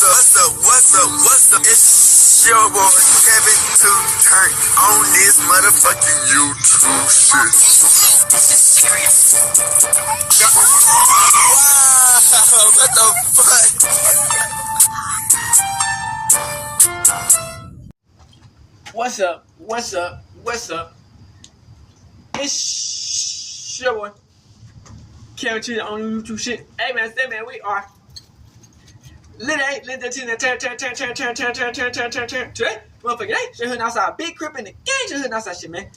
What's up? It's your boy Kevin to turn on this motherfucking YouTube shit. Wow, what the fuck? What's up? It's your boy Kevin to on YouTube shit. Hey man, we are Today, motherfucker, hey, shit hitting outside. Big crip in the gang, shit hitting outside shit, man.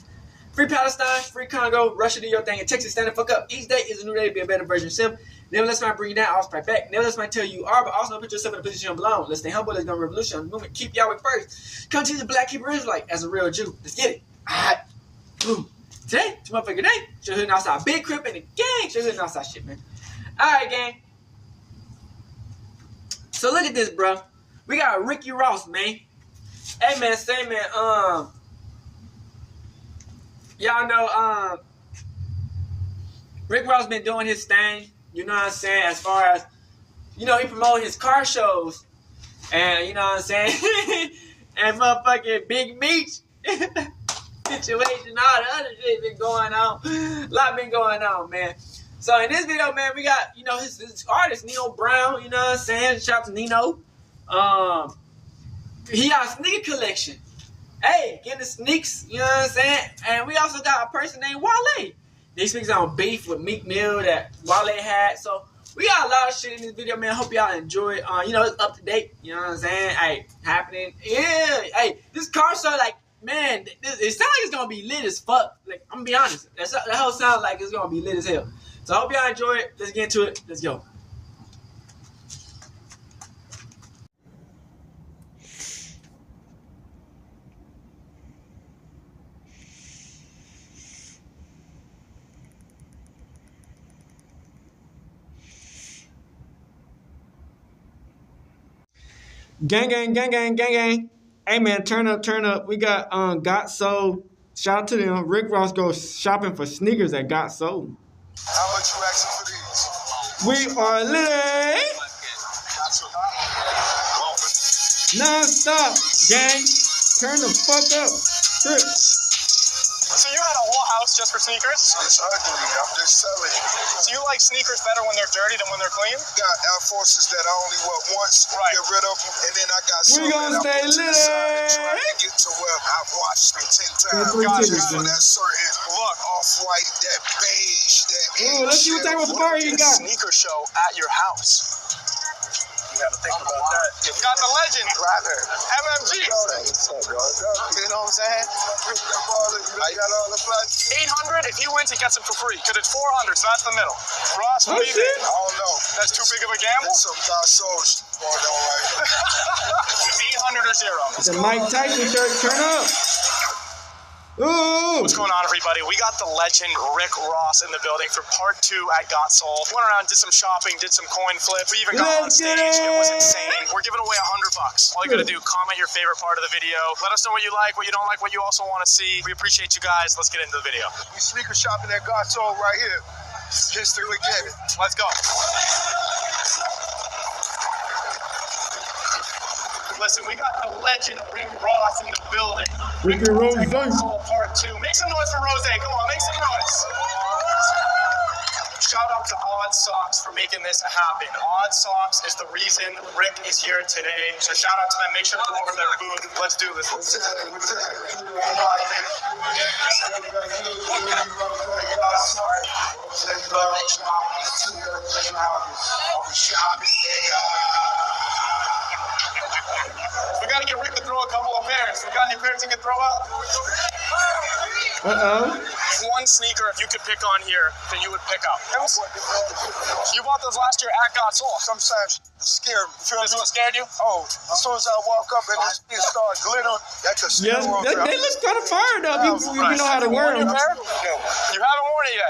Free Palestine, free Congo, Russia, do your thing, and Texas, stand the fuck up. Each day is a new day to be a better version of yourself. Never let somebody bring you down, always fight back. Never let somebody tell you are, but also put yourself in a position you don't belong. Let's stay humble, let's go revolution on the movement. Keep Yahweh first. Come to the black Hebrew Israelite as a real Jew. Let's get it. Alright. Boom. Today, it's motherfucker day. Shit hitting outside. Big crip in the gang, shit hitting outside shit, man. Alright, gang. So look at this, bro. We got Ricky Ross, man. Hey, man, y'all know, Rick Ross been doing his thing, you know what I'm saying, as far as, you know, he promoting his car shows, and, you know what I'm saying, and motherfucking Big Meech situation, all the other shit been going on, a lot been going on, man. So in this video, man, we got, you know, his artist, Nino Brown, you know what I'm saying? Shout out to Nino. He got a sneaker collection. Hey, getting the sneaks, you know what I'm saying? And we also got a person named Wale. They speaks on beef with Meek Mill that Wale had. So we got a lot of shit in this video, man. Hope y'all enjoy it. You know, it's up to date. You know what I'm saying? Hey, happening. Yeah. Hey, this car show, like, man, it sounds like it's going to be lit as fuck. Like, I'm going to be honest. That whole sounds like it's going to be lit as hell. So I hope y'all enjoy it. Let's get into it. Let's go. Gang. Hey man, turn up. We got Soul. Shout out to them. Rick Ross goes shopping for sneakers at Got Soul. How much you asking for these? We are lit. Non-stop, gang. Turn the fuck up. Trip. So you had a whole house just for sneakers? It's ugly. I'm just selling. So you like sneakers better when they're dirty than when they're clean? Got Air Forces that I only wear once, Right. get rid of them, and then I got some We gonna that stay I put to the side and try lit. to get to where I've watched them 10 times. Gotcha. Just for that certain Look. off-white, that beige, that Ooh, let's see what type of fur you A got. sneaker show at your house. You gotta think about that. You got the legend, MMG. You know what I'm saying? I got all the flights. 800, if he wins, he gets it for free. Because it's 400, so that's the middle. Ross, Oh, leave shit. it. I don't know. That's too big of a gamble? There's some Got Soul shit going on right 800 or 0. The Mike Tyson shirt, turn up. Ooh. What's going on, everybody? We got the legend Rick Ross in the building for part 2 at Got Soul. Went around, did some shopping, did some coin flips. We even got on Let's stage. get it. It was insane. We're giving away $100. All you gotta do, comment your favorite part of the video. Let us know what you like, what you don't like, what you also want to see. We appreciate you guys. Let's get into the video. We sneaker shopping at Got Soul right here. Just to get it. Let's go. Listen, we got the legend Rick Ross in the building. Ricky Rose. Soul part 2. Make some noise for Rose. Come on, make some noise. Shout out to Odd Socks for making this happen. Odd Socks is the reason Rick is here today. So shout out to them. Make sure to go over their booth. Let's do this. We gotta get Rick to throw a couple of pairs. We got any pairs he can throw out? One sneaker, if you could pick on here, that you would pick up. You bought those last year at Got Soul. Sometimes scared me. This one scared you? Oh, as soon as I walk up and it starts glittering, that could Yes, they look kind of fire though. If you know how to wear them. You haven't worn it yet.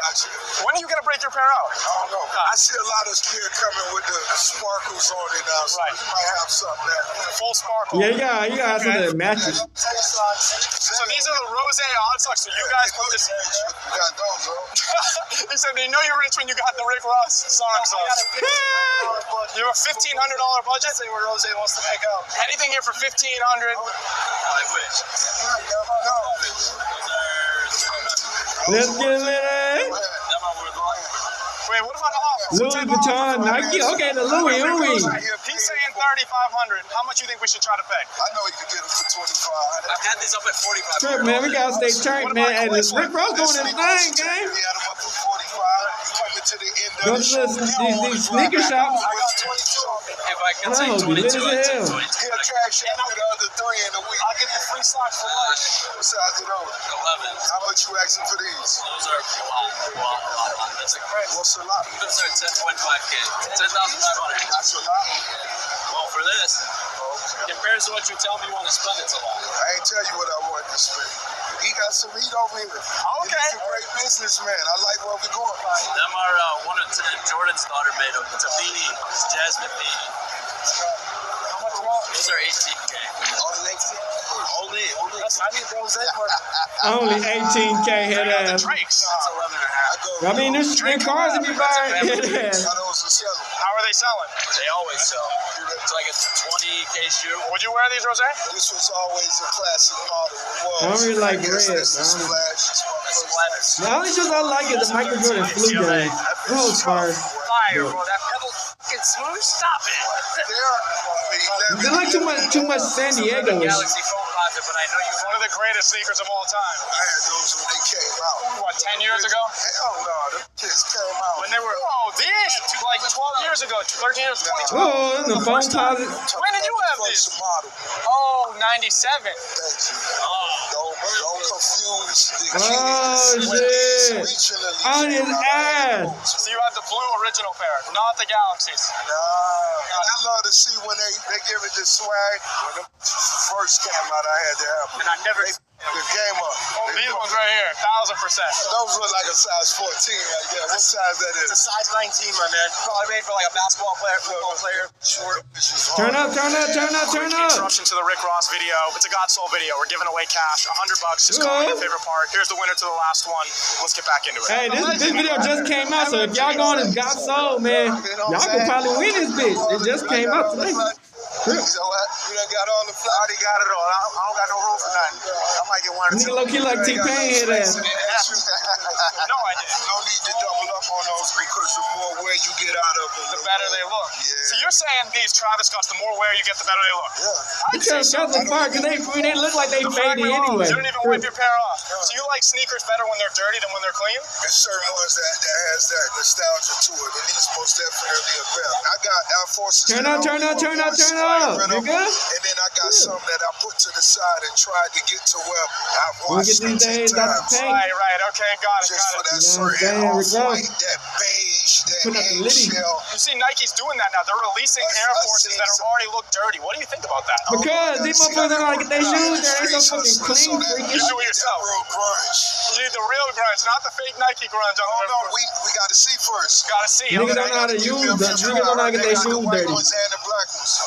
When are you gonna break your pair out? I don't know. I see a lot of gear coming with the sparkles on it now. So Right. you might have something that. Full sparkle. Yeah, you gotta have something that matches. So these are the Rose Odd Socks. So you guys put this. You got those, bro. He said, you know you're rich when you got the Rick Ross songs on. You have a $1,500 budget? Say where Rose wants to pick up. Anything here for $1,500? I wish. Let's get it lit. Wait, what about the office? Louis Vuitton, Nike. Okay, the Louis. He's saying $3,500. How much you think we should try to pay? I know you can get them for $2,500. I've had these up at $4,500. Sure, man, we gotta stay turned, man. Hey, Rick Ross doing his thing, gang. We had them up for $45. Coming to the end Go of the to show. these sneaker shops. I got 22. If I can say Oh, 22, lit as hell. He'll trash out with the other 3 in a week. I'll give you free socks for lunch. What size are those? 11. How much you asking for these? Those are a lot. That's a great. What's a lot? Those are 10.5K. 10,500. That's a lot. Well, for this, compared to what you tell me you want to spend, it's a lot. I ain't tell you what I want to spend. He got some heat over here. Okay. He's a great businessman. I like where we're going. Them are 1 of 10. Jordan's daughter made them. It's a beanie. It's Jasmine beanie. How much more? Those are 18K. Only 18? Only. I need those Only 18K head ass. Drakes. That's 11.5. I mean, there's cars to be buying head ass. How those are selling? How are they selling? They always sell. It's like a 20K shoe. Would you wear these, Rose? This was always a classic model. I don't really like red. The only shoes I like is the Michael Jordan Flu game. That was fire. Fire, bro. That pebble fucking smooth. Stop it. They like too much San Diego. Galaxy phone closet, but I know you one of the greatest sneakers of all time. I had those when they came out. What, 10 years ago? Hell no, the kids came out. When they were, these, like 12 years ago, 13 years, 2012. Oh, in the phone closet. When did you have these? Model. Oh, 97. Thank you. Don't confuse the Oh, shit. On his ass. So you have the blue original pair, not the Galaxies. Nah. And I love to see when they give it the swag. When the first came out, I had to have them. And I never... The game up. These ones right here, 1,000%. Those look like a size 14 right there. What size that is? It's a size 19, my man. Probably made for like a basketball player, football player. Short. Turn up. Interruption to the Rick Ross video. It's a God Soul video. We're giving away cash, $100. Just comment your favorite part. Here's the winner to the last one. Let's get back into it. Hey, this video just came out, so if y'all going to Got Soul, man, y'all could probably win this bitch. It just came out today. You know what? You done got on the fly. I already got it all. I don't got no room for nothing. I might get one or two. Nigga low-key like T-Pain head ass. No, I didn't. No need to double up on those because the more wear you get out of them, The better they look. Yeah. So you're saying these Travis Scotts, the more wear you get, the better they look. Yeah. Because shots are fire, because they look like they faded anyway. You don't even wipe your pair off. So you like sneakers better when they're dirty than when they're clean? There's certain ones that has that nostalgia to it, and these most definitely are better. I got Air Forces. Turn up. You good? And then I got some that I put to the side and tried to get to where I've We'll watched get these days out the paint. Right. Okay, got it. just for that You know what I'm certain saying? off-white, that beige, that Put up the litty. eggshell. You see Nike's doing that now. They're releasing Air Forces that are already look dirty. What do you think about that? Because these motherfuckers don't know how to get their shoes there. They so fucking clean, freakish. You do it yourself. Real grunge. You need the real grunge, not the fake Nike grunge. No, we got to see first. Gotta see. Niggas don't know how to use them. Niggas don't know how to get their shoes The white dirty. ones and the black ones.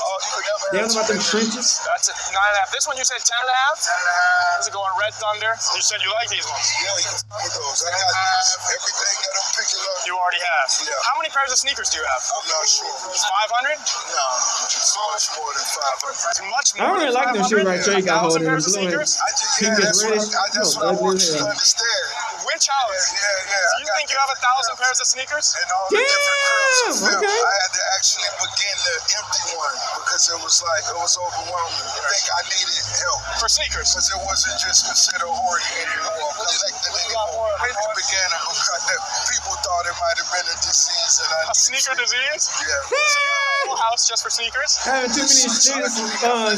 They don't know about them trenches. That's a 9.5. This one you said 10.5? 10.5. This is going Red Thunder. You said you like these ones. Yeah, you can with those. I got these. Everything that I'm picking up. You already have. Yeah. How many pairs of sneakers do you have? I'm not sure. 500? No, it's much more than 500. It's much I don't really like them shoes right there. You got holding them. 1,000 pairs of sneakers? That's what I want you to understand. Which house? Yeah. Do you think you have 1,000 pairs of sneakers? And all the different curves of film. Okay. I had to actually begin the empty one because it was overwhelming. I think I needed help For sneakers? because it wasn't just considered hoarding anymore, collecting anymore. I began to cut that. People thought it might have been a disease, and A sneaker disease? Yeah. So you have a whole house just for sneakers? Having too many sneakers and shit, I love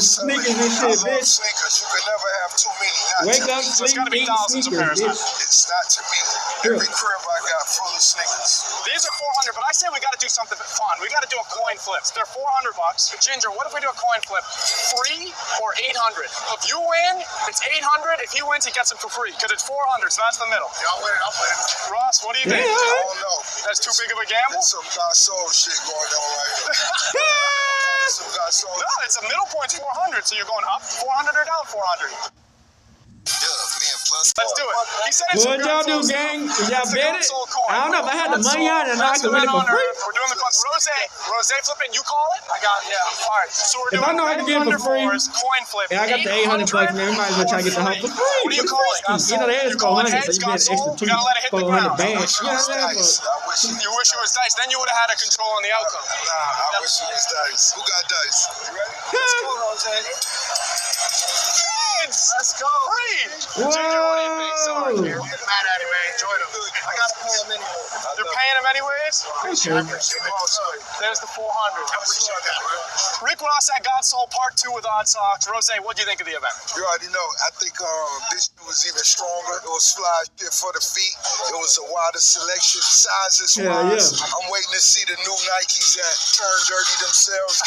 bitch. sneakers. You can never have too many. Not Wake to up, me. So it's sleep, gotta be eat thousands of sneakers, pairs, huh? bitch. It's not to me. Every crib I got full of sneakers. These are 400, but I say we got to do something fun. We got to do a coin flip. They're $400. Ginger, what if we do a coin flip? Free or 800? If you win, it's 800. If he wins, he gets it for free because it's 400. So that's the middle. Y'all win, I'm winning. Ross, what do you think? I don't know. That's too big of a gamble? There's some God soul shit going on right here. Some God soul. No, it's a middle point's 400. So you're going up 400 or down 400? Yeah, me and Let's do it. He said it's What y'all do, gang? Y'all bet it? I don't know if I had the money on it, and I can win it for free. We're doing the Rose flipping. You call it? I got it. Yeah. All right. So we're If doing I know I can get it for free, coin flip. and I got the 800 bucks, man, we might as well try to get the house for free. What do you call it? You know, they is 400, so you get an extra You gotta let it hit the 400 ground. bands. You know what I'm saying? You wish it was dice. Then you would have had a control on the outcome. Nah, I wish it was dice. Who got dice? You ready? Let's go, Jose. Let's go. Whoa! Ginger, what do you think? Sorry, man. Get mad at him, man. Enjoy them. I gotta pay him anyway. They're paying him anyways? There's the 400. Rick Ross at God Soul Part 2 with Odd Socks. Rose, what do you think of the event? You already know. I think this was even stronger. It was fly shit for the feet. It was a wider selection, sizes wise. Yeah. I'm waiting to see the new Nikes that turn dirty themselves,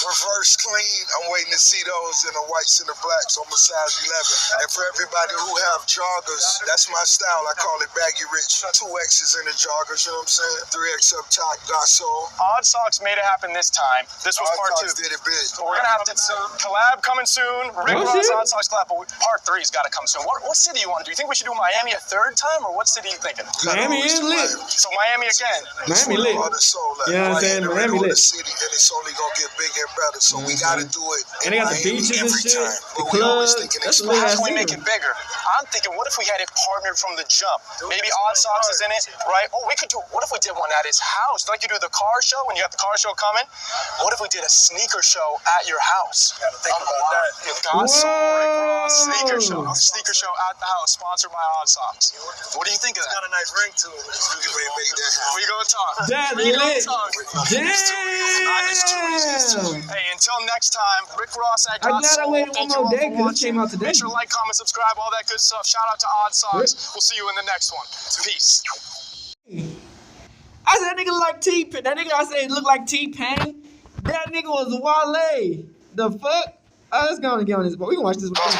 reverse clean. I'm waiting to see those in the whites and the blacks on the size 11. And for everybody who have joggers, that's my style. I call it baggy rich. 2 X's in the joggers, you know what I'm saying? 3X up top, got soul. Odd Socks made it happen this time. This was Part 2. Did it big. So we're gonna have to collab coming soon. Rick Ross, Odd Socks collab, but Part 3's got to come soon. What city you want to do? You think we should do Miami a third time, or what city you thinking? Miami is lit. So Miami again. Miami lit. You know what I'm saying? Miami lit. City, and it's only gonna get bigger and better. So we gotta do it. And they got the beaches and shit, the clubs. That's But how can we make it bigger? I'm thinking, what if we had it partnered from the jump? Maybe Odd Socks is in it, right? Oh, we could do. What if we did one at his house, like you do the car show when you got the car show coming? What if we did a sneaker show at your house? Think about that. With God Soul, Rick Ross, sneaker show at the house, sponsored by Odd Socks. What do you think of that? Got a nice ring to it. We can make that happen. We gonna talk. That's We gonna lit. talk. Damn. Hey, until next time, Rick Ross at I'm God glad I Soul. waited Thank one you more all day for because it came watching. out today. Make sure to like, comment, subscribe, all that good stuff. Shout out to Odd Socks. We'll see you in the next one. Peace. I said that nigga like T-Pain. That nigga I said look like T-Pain. That nigga was Wale. The fuck? Let's go and get on this. But we can watch this. What the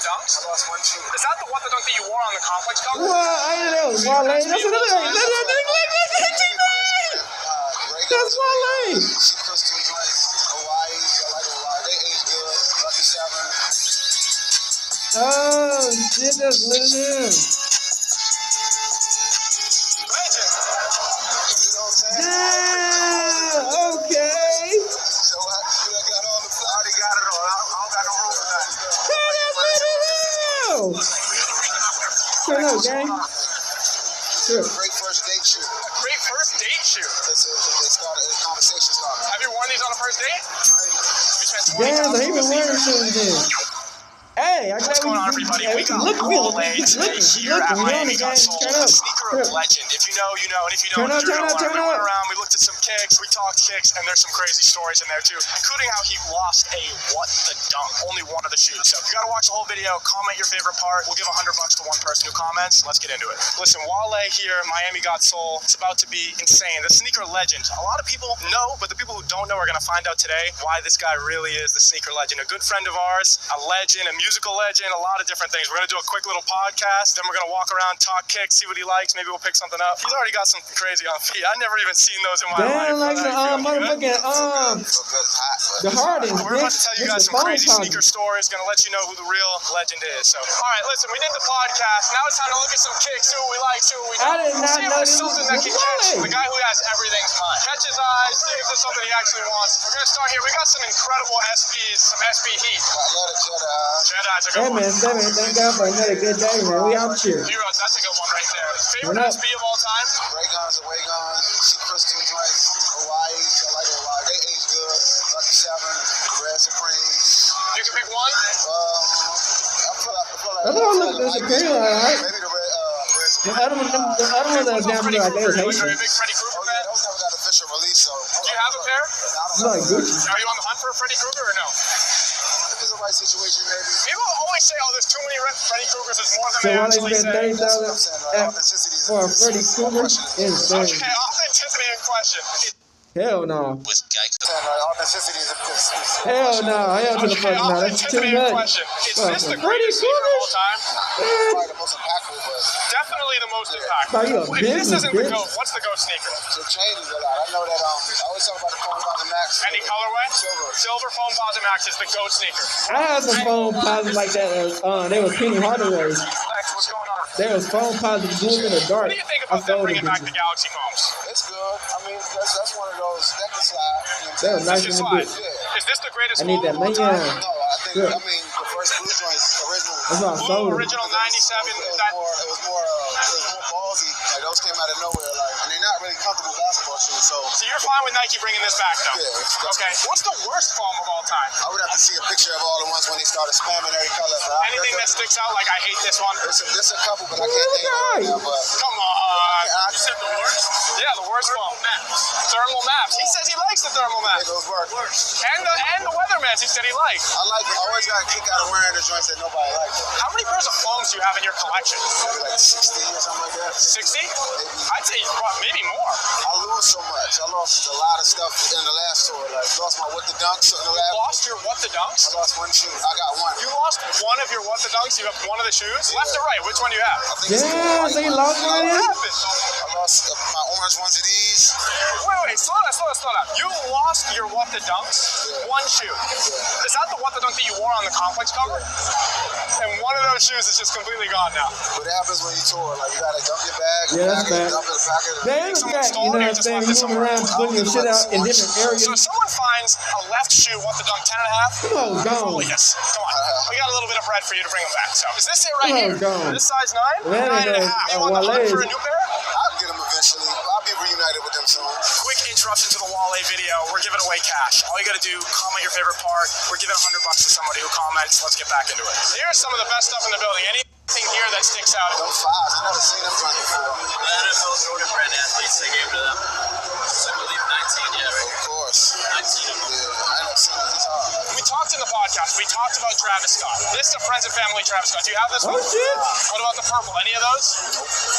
dunks? I lost one shoe. Is that the what the dunk that you wore on the complex cover? What? I didn't know. It was Wale. That's what it look like. Look at that nigga. That's Wale. Crystal joints, Hawaii, I like Hawaii. They age good. Lucky 7. Oh, shit. That's lit as hell. Damn. Okay. So I got all the I already got it all. I don't got no room for that. Hell, that's lit as hell. Turn up, gang. Sure. Great first date shoe. Great first date shoe. It started, the conversation started. Have you worn these on a first date? We spent Damn, $20,000 he been wearing shoes then. Hey, I What's going on, everybody? We got Wale today here at Miami Got Soul, a sneaker of legend. If you know, you know, and if you don't, you know. We went around, we looked at some kicks, we talked kicks, and there's some crazy stories in there too, including how he lost a what the dunk, only one of the shoes. So you gotta watch the whole video, comment your favorite part. We'll give $100 to one person who comments. Let's get into it. Listen, Wale here, Miami Got Soul. It's about to be insane. The sneaker legend. A lot of people know, but the people who don't know are gonna find out today why this guy really is the sneaker legend. A good friend of ours, a legend, a musical legend, a lot of different things. We're gonna do a quick little podcast, then we're gonna walk around, talk kicks, see what he likes. Maybe we'll pick something up. He's already got something crazy on feet. I've never even seen those in my life. Damn, like the motherfucking the Hardens. We're about to tell you guys some crazy sneaker stories. Gonna let you know who the real legend is. So, all right, listen, we did the podcast. Now it's time to look at some kicks. See what we like, see what we don't. I did not see if know there's this something was that can catch Wale. the guy who has everything's mine. Catch his eyes. See if there's something he actually wants. We're gonna start here. We got some incredible SBs, some SB heat. I love the Jedi. Jedi's a good Hey one. man, thank God for another good day, man. We out here. Heroes, that's a good one right there. Favorite What up? SB of all time? Ray guns, away guns, see crystal joints, Hawaii, I like Hawaii. They age good. Lucky 7, Red Supremes. You can pick one. I feel like That's all look the Supreme, alright. maybe the Red The Supreme. other one that was down there, like they was Are you a Haitian. big Freddy Krueger Oh yeah, fan? those never got official release, so. Do you have a pair? You like Gucci. Are you on the hunt for a Freddy Krueger or no? If it's the right situation, maybe. People always say, oh, there's too many Freddy Kruegers. There's more than So they why they actually spend say. $30,000 for a Freddy Krueger? Insane. Okay, authenticity in question. Hell no. Authenticity is Hell no. Hell to the fuck no. That's too Authenticity in much. question. Is Well, this the Freddy greatest sneaker of all Krueger? time? probably the most impactful, but Definitely the most Bro, you impactful. a If this business isn't the bitch. GOAT, what's the GOAT sneaker? it changes a lot. I know that I always talk about the Cominup, the Mac, Max. Any colorway? Silver. Silver Foam Posite Max is the GOAT sneaker. I had some foam posits like that. They were Penny Hardaway's. Lex, what's going on? There was foam posits blue in the dark. What do you think I about them sold bringing them. back the Galaxy Foams? It's good. I mean, that's one of those that can slide. They were nice This in is the slide. bitch. Yeah. Is this the greatest I need foam that of all man. time? No, I think. Good. I mean, the first blue joints, original. That's why I Blue sold them. original 97. It was That, more ballsy. Like those came out of nowhere. Like, and they're not really comfortable basketball shoes. So so you're fine with Nike bringing this back, though? yeah. That's Okay. What's the worst foam of all time? I would have to see a picture of all the ones when they started spamming every color. Anything that sticks out, like I hate this one? There's a couple, but I can't think of it right now. But Come on. you said the worst? Yeah, the worst foam. Thermal maps. He says he likes the thermal It maps. goes work. And the weathermans he said he likes. I like it. I always got a kick out of wearing the joints that nobody likes. How many pairs of foams do you have in your collection? Maybe like 60 or something like that. 60? Maybe. I'd say maybe more. I lose so much. I lost a lot of stuff in the last tour. Like, lost my What the Dunks in the You last. lost your What the Dunks? I lost one shoe. I got one. You lost one of your What the Dunks? You have one of the shoes? Left or right? Which one do you have? I think it's the Yeah, white so you one. lost one of What them? happened? I lost my orange ones of these. Wait, slow down. You lost your What the Dunks? Yeah. One shoe. Is that the What the Dunk that you wore on the complex cover? And one of those shoes is just completely gone now. What happens when you tour? Like, you gotta dump your bag, Yeah, that's pack it, bad. dump it, pack it. That is Someone fact, stole you know it what or I'm just saying? left You it move somewhere. around, putting your shit out in different areas. So if someone finds a left shoe What the Dunk 10 and a half, Oh, gone. yes. Come on. We got a little bit of bread for you to bring them back. So is this it right Oh, here? gone. This size 9? That 9 and a ain't half. no- You want the hunt Wale's. for a new pair? I'll get them eventually. I'll be reunited with them soon. Quick interruption to the Wale video. We're giving away cash. All you gotta do, comment your favorite part. We're giving $100 to somebody who comments. Let's get back into it. Here's some of the best stuff in the building. Anything here that sticks out? Them fives, I never seen them joints before. The NFL Jordan brand athletes, they gave to them. I believe 19, yeah, right? Of course. 19 of them. Yeah, I never seen them this hard. We talked in the podcast. We talked about Travis Scott. This is a friends and family Travis Scott. Do you have this one? Oh, shit. What about the purple? Any of those?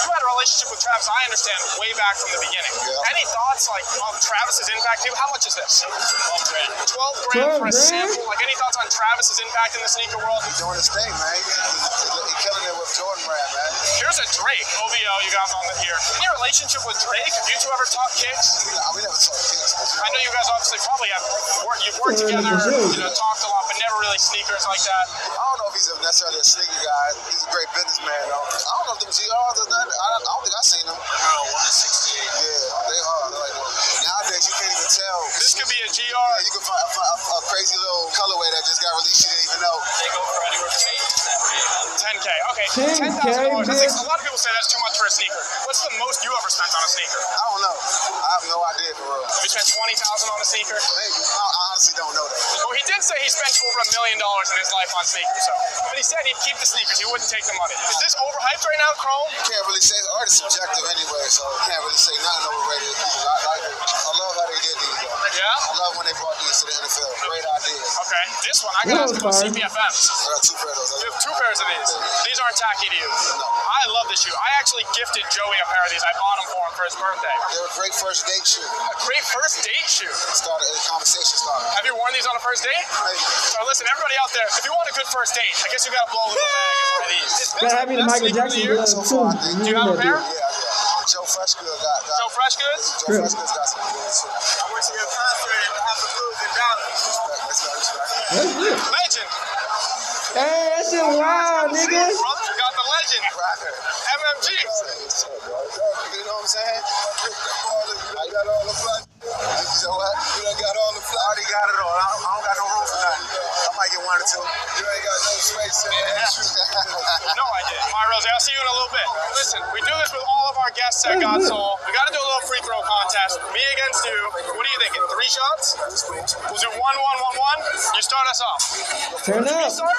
You had a relationship with Travis, I understand, way back from the beginning. Yeah. Any thoughts like on Travis's impact to you? How much is this? 12 grand. 12 grand for a 12 grand? sample. Like any thoughts on Travis's impact in the sneaker world? He's doing his thing, man. He's killing it with Jordan brand, man. Here's a Drake. OVO, you got on the here. Any relationship with Drake? Have you two ever talked kicks? We never talk kicks, but I know you guys obviously probably have you've worked together, talked a lot, but never really sneakers like that. I don't know if he's necessarily a sneaker guy. He's a great businessman, though. I don't know if them GRs or nothing. I don't think I've seen them. Girl, 168. Yeah, they are. They're like, nowadays, you can't even tell. This could be a GR. Yeah, you can find a crazy little colorway that just got released you didn't even know. They go for anywhere from 8 to 10K. Okay, 10K, $10,000. That's like, bitch. a lot of people say that's too much for a sneaker. What's the most you ever spent on a sneaker? I don't know. I have no idea for real. Have you spent $20,000 on a sneaker? Maybe. I honestly don't know that. Well, he did say he spent over $1 million in his life on sneakers. So, but he said he'd keep the sneakers. He wouldn't take the money. Is this overhyped right now, Chrome? You can't really say art is subjective anyway, so you can't really say nothing overrated. People like it. I love how they did these, though. Yeah. I love when they brought these to the NFL. Great ideas. Okay. This one, I gotta ask about Fire. CPFMs. I got two pairs of those. You have 2 pairs of these. These aren't tacky to you. I love this shoe. I actually gifted Joey a pair of these. I bought them for him for his birthday. They're a great first date shoe. A great first date shoe. The conversation started. Have you worn these on a first date? Maybe. So listen, everybody out there, if you want a good first date, I guess you gotta blow a little bag and buy these. Is this That had me the the best Michael sneaker of the Jackson year? glove So too. far, I think. Do you have a pair? Yeah. Joe Freshgood got Joe Fresh Goods? Joe Freshgood's got some good too. I went to your concert at the House of Blues in Dallas. Respect. That's it. Legend. Hey, that shit wild, nigga. Brother, got the legend. Rocker. MMG. You know what I'm saying? I got all the fun. You know what? You done got all the fun. I already got it all. I don't got no room for nothing. I might get 1 or 2. You ain't got no space in there. No, I did. All right, Rosie, I'll see you in a little bit. Listen, we do this with all of our guests at God Soul. We got to do a little free throw contest. Me against you. What are you thinking? 3 shots? We'll do 1-1-1-1. You start us off. Turn Me up. start?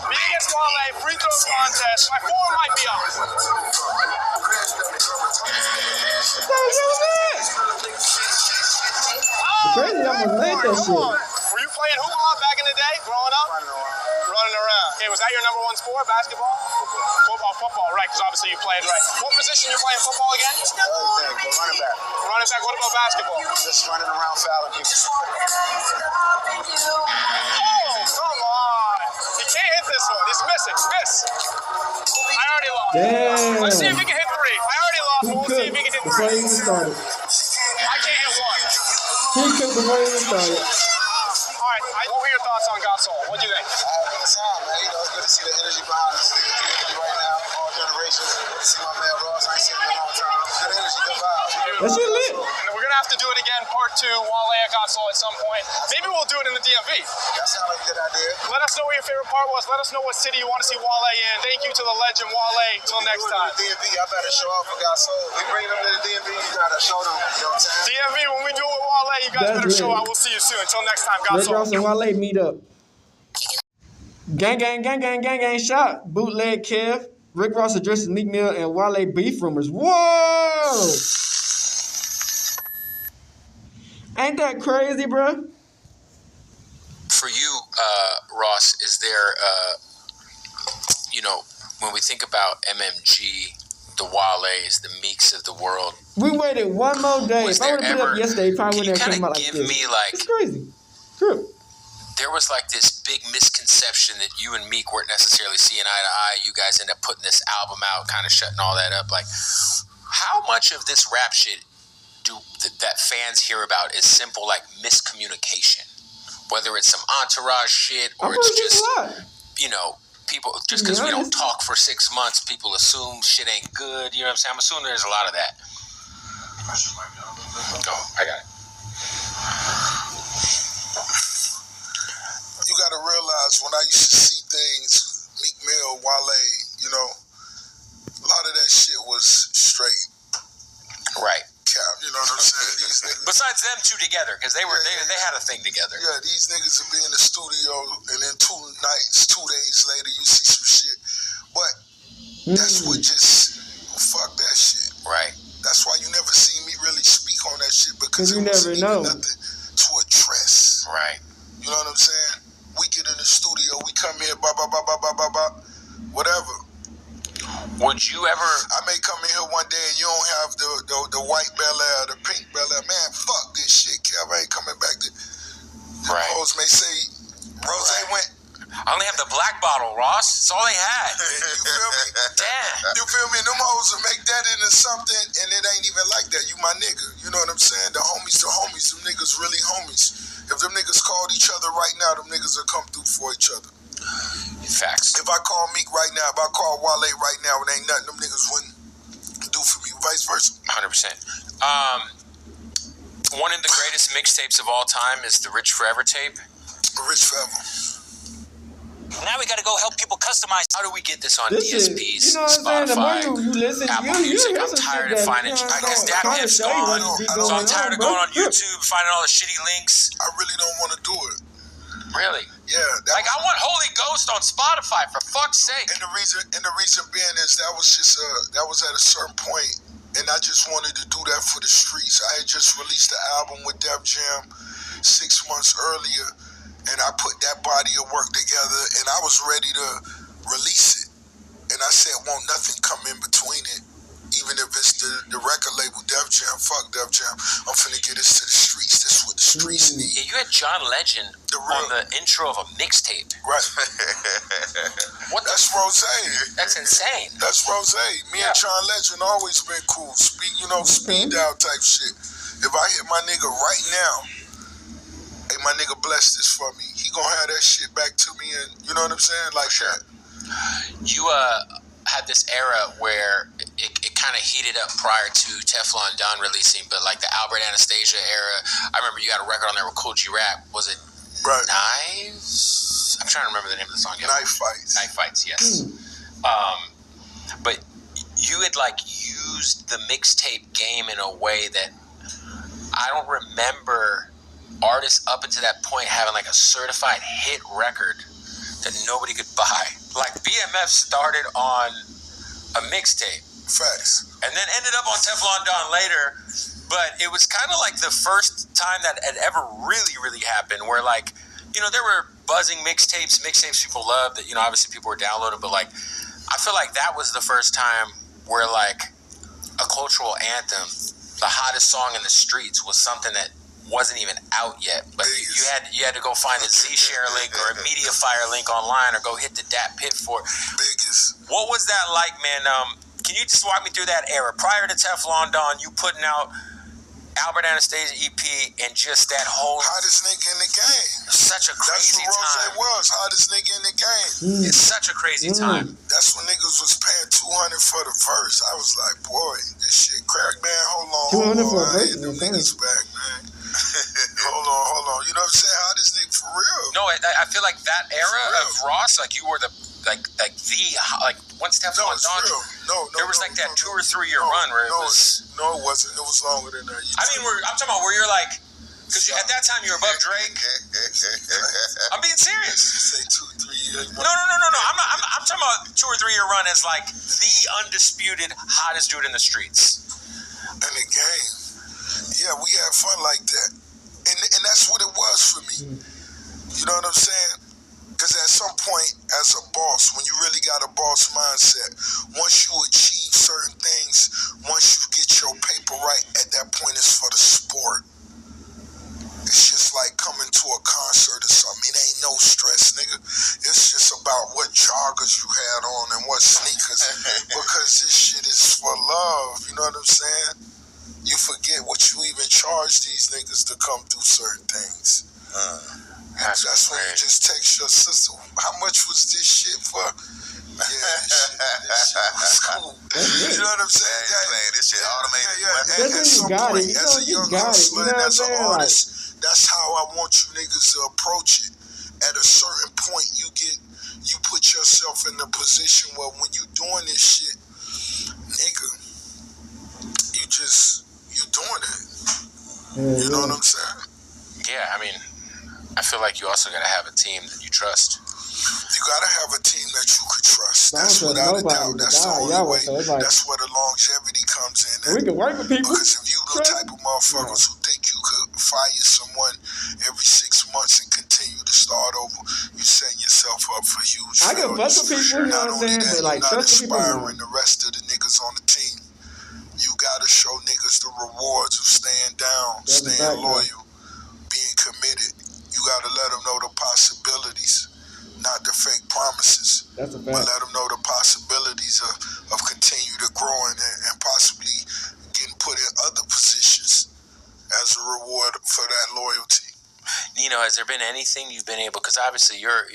Me against Wale, free throw contest. My form might be off. Crazy, I almost made that Come shit. on. Were you playing hoopla back in the day, growing up? Running around. Okay, was that your number 1 sport, basketball? Football, right, because obviously you played, right. What position you playing football again? Everything, but running back. Running back, what about basketball? Just running around fouling people. Oh, come on. He can't hit this one. He's missing. Miss. I already lost. Damn. Let's see if he can hit 3. I already lost, but we'll see if he can hit Before 3. you even started. I can't hit 1. He could before we even started. All right, what were your thoughts on God's Soul? What do you think? I had a good time, man. You know, it's good to see the energy behind the community right now. All generations. Good to see my man Ross. I ain't seen him in a long time. Good energy, good vibes. That shit lit. And we're gonna have to do it again, part 2, Wale at God's Soul at some point. Maybe we'll do it in the DMV. That sounds like a good idea. Let us know what your favorite part was. Let us know what city you want to see Wale in. Thank you to the legend Wale. Till next time. DMV, I better show off for God's Soul. We bring them to the DMV, you gotta show them. You know what I'm saying? DMV, when we do it with Wale, you guys That's better show lit. out. We'll see you soon. Until next time, God's Rick Soul. Ross and Wale meet up. Gang, gang, gang, gang, gang, gang, shot. Bootleg Kev. Rick Ross addresses Meek Mill and Wale beef rumors. Whoa! Ain't that crazy, bro? For you, Ross, is there, when we think about MMG, the Wale's, the Meeks of the world, We waited one more day. Was If I would there have put it ever- up yesterday, it probably can you wouldn't have kind came out of like give this. me like, It's crazy. True. there was like this big misconception that you and Meek weren't necessarily seeing eye to eye. You guys end up putting this album out, kind of shutting all that up. Like, how much of this rap shit that fans hear about is simple like miscommunication? Whether it's some entourage shit or I'm it's pretty just, a lot. people, just To be because we don't honest. talk for 6 months, people assume shit ain't good. You know what I'm saying? I'm assuming there's a lot of that. Go, I got it. You gotta realize when I used to see things, Meek Mill, Wale, you know, a lot of that shit was straight Right. cap. You know what I'm saying? These niggas. Besides them two together, because they had a thing together. Yeah, these niggas would be in the studio, and then 2 days later, you see some shit. But that's what just fuck that shit. Right. That's why you never see me really speak on that shit because you it wasn't never know. even nothing to address. Right. You know what I'm saying? We get in the studio, we come here, whatever. Would you ever? I may come in here one day and you don't have the white Bel Air, the pink Bel Air. Man, fuck this shit, Kev. I ain't coming back. The Right. hoes may say, Rose went. I only have the black bottle, Ross. That's all they had. You feel me? Damn. You feel me? Them hoes will make that into something, and it ain't even like that. You my nigga. You know what I'm saying? The homies. Them niggas really homies. If them niggas called each other right now, them niggas will come through for each other. Facts. If I call Meek right now, if I call Wale right now, it ain't nothing them niggas wouldn't do for me. Vice versa. 100%. One of the greatest mixtapes of all time is the Rich Forever tape. Rich Forever. Now we got to go help people customize. How do we get this on This is, DSPs, you know what I'm saying? The Spotify, more you listen, Apple you Music? hear I'm some tired shit of that, finding you know what I'm because saying? that Trying to pimp's show you gone. what be So going I'm tired of bro. going on YouTube, finding all the shitty links. I really don't want to do it. Really? Yeah. Like I want Holy Ghost on Spotify for fuck's sake. And the reason being is that was at a certain point, and I just wanted to do that for the streets. I had just released the album with Def Jam 6 months earlier, and I put that body of work together, and I was ready to release it. And I said, won't nothing come in between it, even if it's the record label Def Jam. Fuck Def Jam. I'm finna get this to the streets. That's what the streets need. Yeah, you had John Legend on the intro of a mixtape. Right. What? That's Rose. That's insane. That's Rose. Me and John Legend always been cool. Speed dial type shit. If I hit my nigga right now, hey, my nigga bless this for me. He gonna have that shit back to me, and you know what I'm saying? Like that. You had this era where it kind of heated up prior to Teflon Don releasing, but like the Albert Anastasia era. I remember you had a record on there with Cool G Rap. Was it Right. Knives? I'm trying to remember the name of the song. Knife fights. Knife Fights, yes. But you had like used the mixtape game in a way that I don't remember artists up until that point having like a certified hit record that nobody could buy. Like BMF started on a mixtape Facts. and then ended up on Teflon Don later, but it was kind of like the first time that had ever really happened where like, you know, there were buzzing mixtapes people loved that, you know, obviously people were downloading, but like I feel like that was the first time where like a cultural anthem, the hottest song in the streets, was something that wasn't even out yet, but you had to go find a Z-Share link or a MediaFire link online or go hit the DAT Pit for it. Biggest. What was that like, man? Can you just walk me through that era? Prior to Teflon Don, you putting out Albert Anastasia EP, and just that whole Hottest nigga in the game. such a crazy That's what time. Rose was. Hottest nigga in the game. It's such a crazy time. That's when niggas was paying $200 for the verse. I was like, boy, this shit crack, man. Hold on. $200 for a verse. I hit them niggas back, man. Hold on. You know what I'm saying? Hottest nigga for real. No, I feel like that era of Ross, like you were the one step on Dawn. No, there was like that 2 or 3 year run where it was. No, it wasn't. It was longer than that. I'm talking about where you're like, because at that time you were above Drake. I'm being serious. You say 2, 3 years. No. I'm talking about 2 or 3 year run as like the undisputed hottest dude in the streets. In the game. Yeah, we had fun like that. And that's what it was for me. You know what I'm saying? Because at some point, as a boss, when you really got a boss mindset, once you achieve certain things, once you get your paper right, at that point it's for the sport. It's just like coming to a concert or something. It ain't no stress, nigga. It's just about what joggers you had on and what sneakers. Because this shit is for love. You know what I'm saying? You forget what you even charge these niggas to come through certain things. That's when you just text your sister, how much was this shit for? Yeah, this shit was cool. You know what I'm saying? This shit automated. At some point, as a young hustler and as an artist, that's how I want you niggas to approach it. At a certain point, you put yourself in the position where when you doing this shit, nigga, you doing it. You know what I'm saying? Yeah, I mean, I feel like you also got to have a team that you trust. You got to have a team that you could trust. That's without a doubt. That's the only way. That's where the longevity comes in. We can work with people. Because if you the type of motherfuckers who think you could fire someone every 6 months and continue to start over, you setting yourself up for huge I can fuck with people, you know what I'm saying? But like, trust people. You're not inspiring the rest of the niggas on the team. You got to show niggas the rewards of staying down, staying loyal, being committed. You got to let them know the possibilities, not the fake promises. That's a fact. But let them know the possibilities of continue to growing and possibly getting put in other positions as a reward for that loyalty. Nino, has there been anything you've been able? Because obviously you're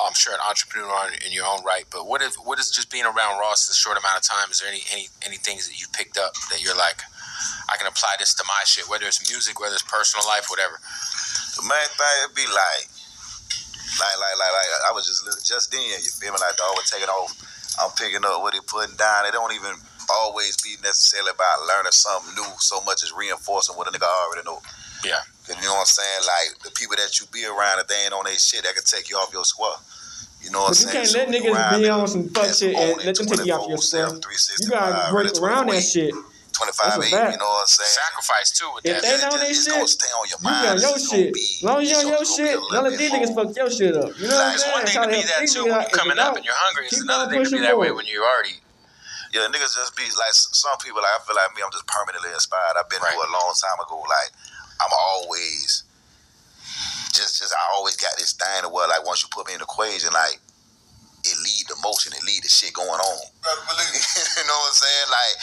I'm sure an entrepreneur in your own right. But what is just being around Ross this short amount of time? Is there any things that you've picked up that you're like, I can apply this to my shit, whether it's music, whether it's personal life, whatever? The main thing would be like I was just then, you feel me? Like dog was taking off. I'm picking up what he putting down. It don't even always be necessarily about learning something new so much as reinforcing what a nigga already know. Yeah. You know what I'm saying? Like the people that you be around, if they ain't on their shit, that can take you off your square. You know what I'm saying? You can't let niggas be on some fuck shit and let them take you off your square. You gotta break around that shit. 25-8, you know what I'm saying? Sacrifice too with if that. If they know their shit, gonna stay on your you mind. be on your shit. As long as you on your shit, don't let these niggas fuck your shit up. You know what I'm saying? It's one thing to be that too when you're coming up and you're hungry. It's another thing to be that way when you're already. Yeah, niggas just be like some people. Like I feel like me, I'm just permanently inspired. I've been through a long time ago. Like I'm always I always got this thing where like once you put me in the equation, like it lead the motion, it lead the shit going on. Better believe it. You know what I'm saying? Like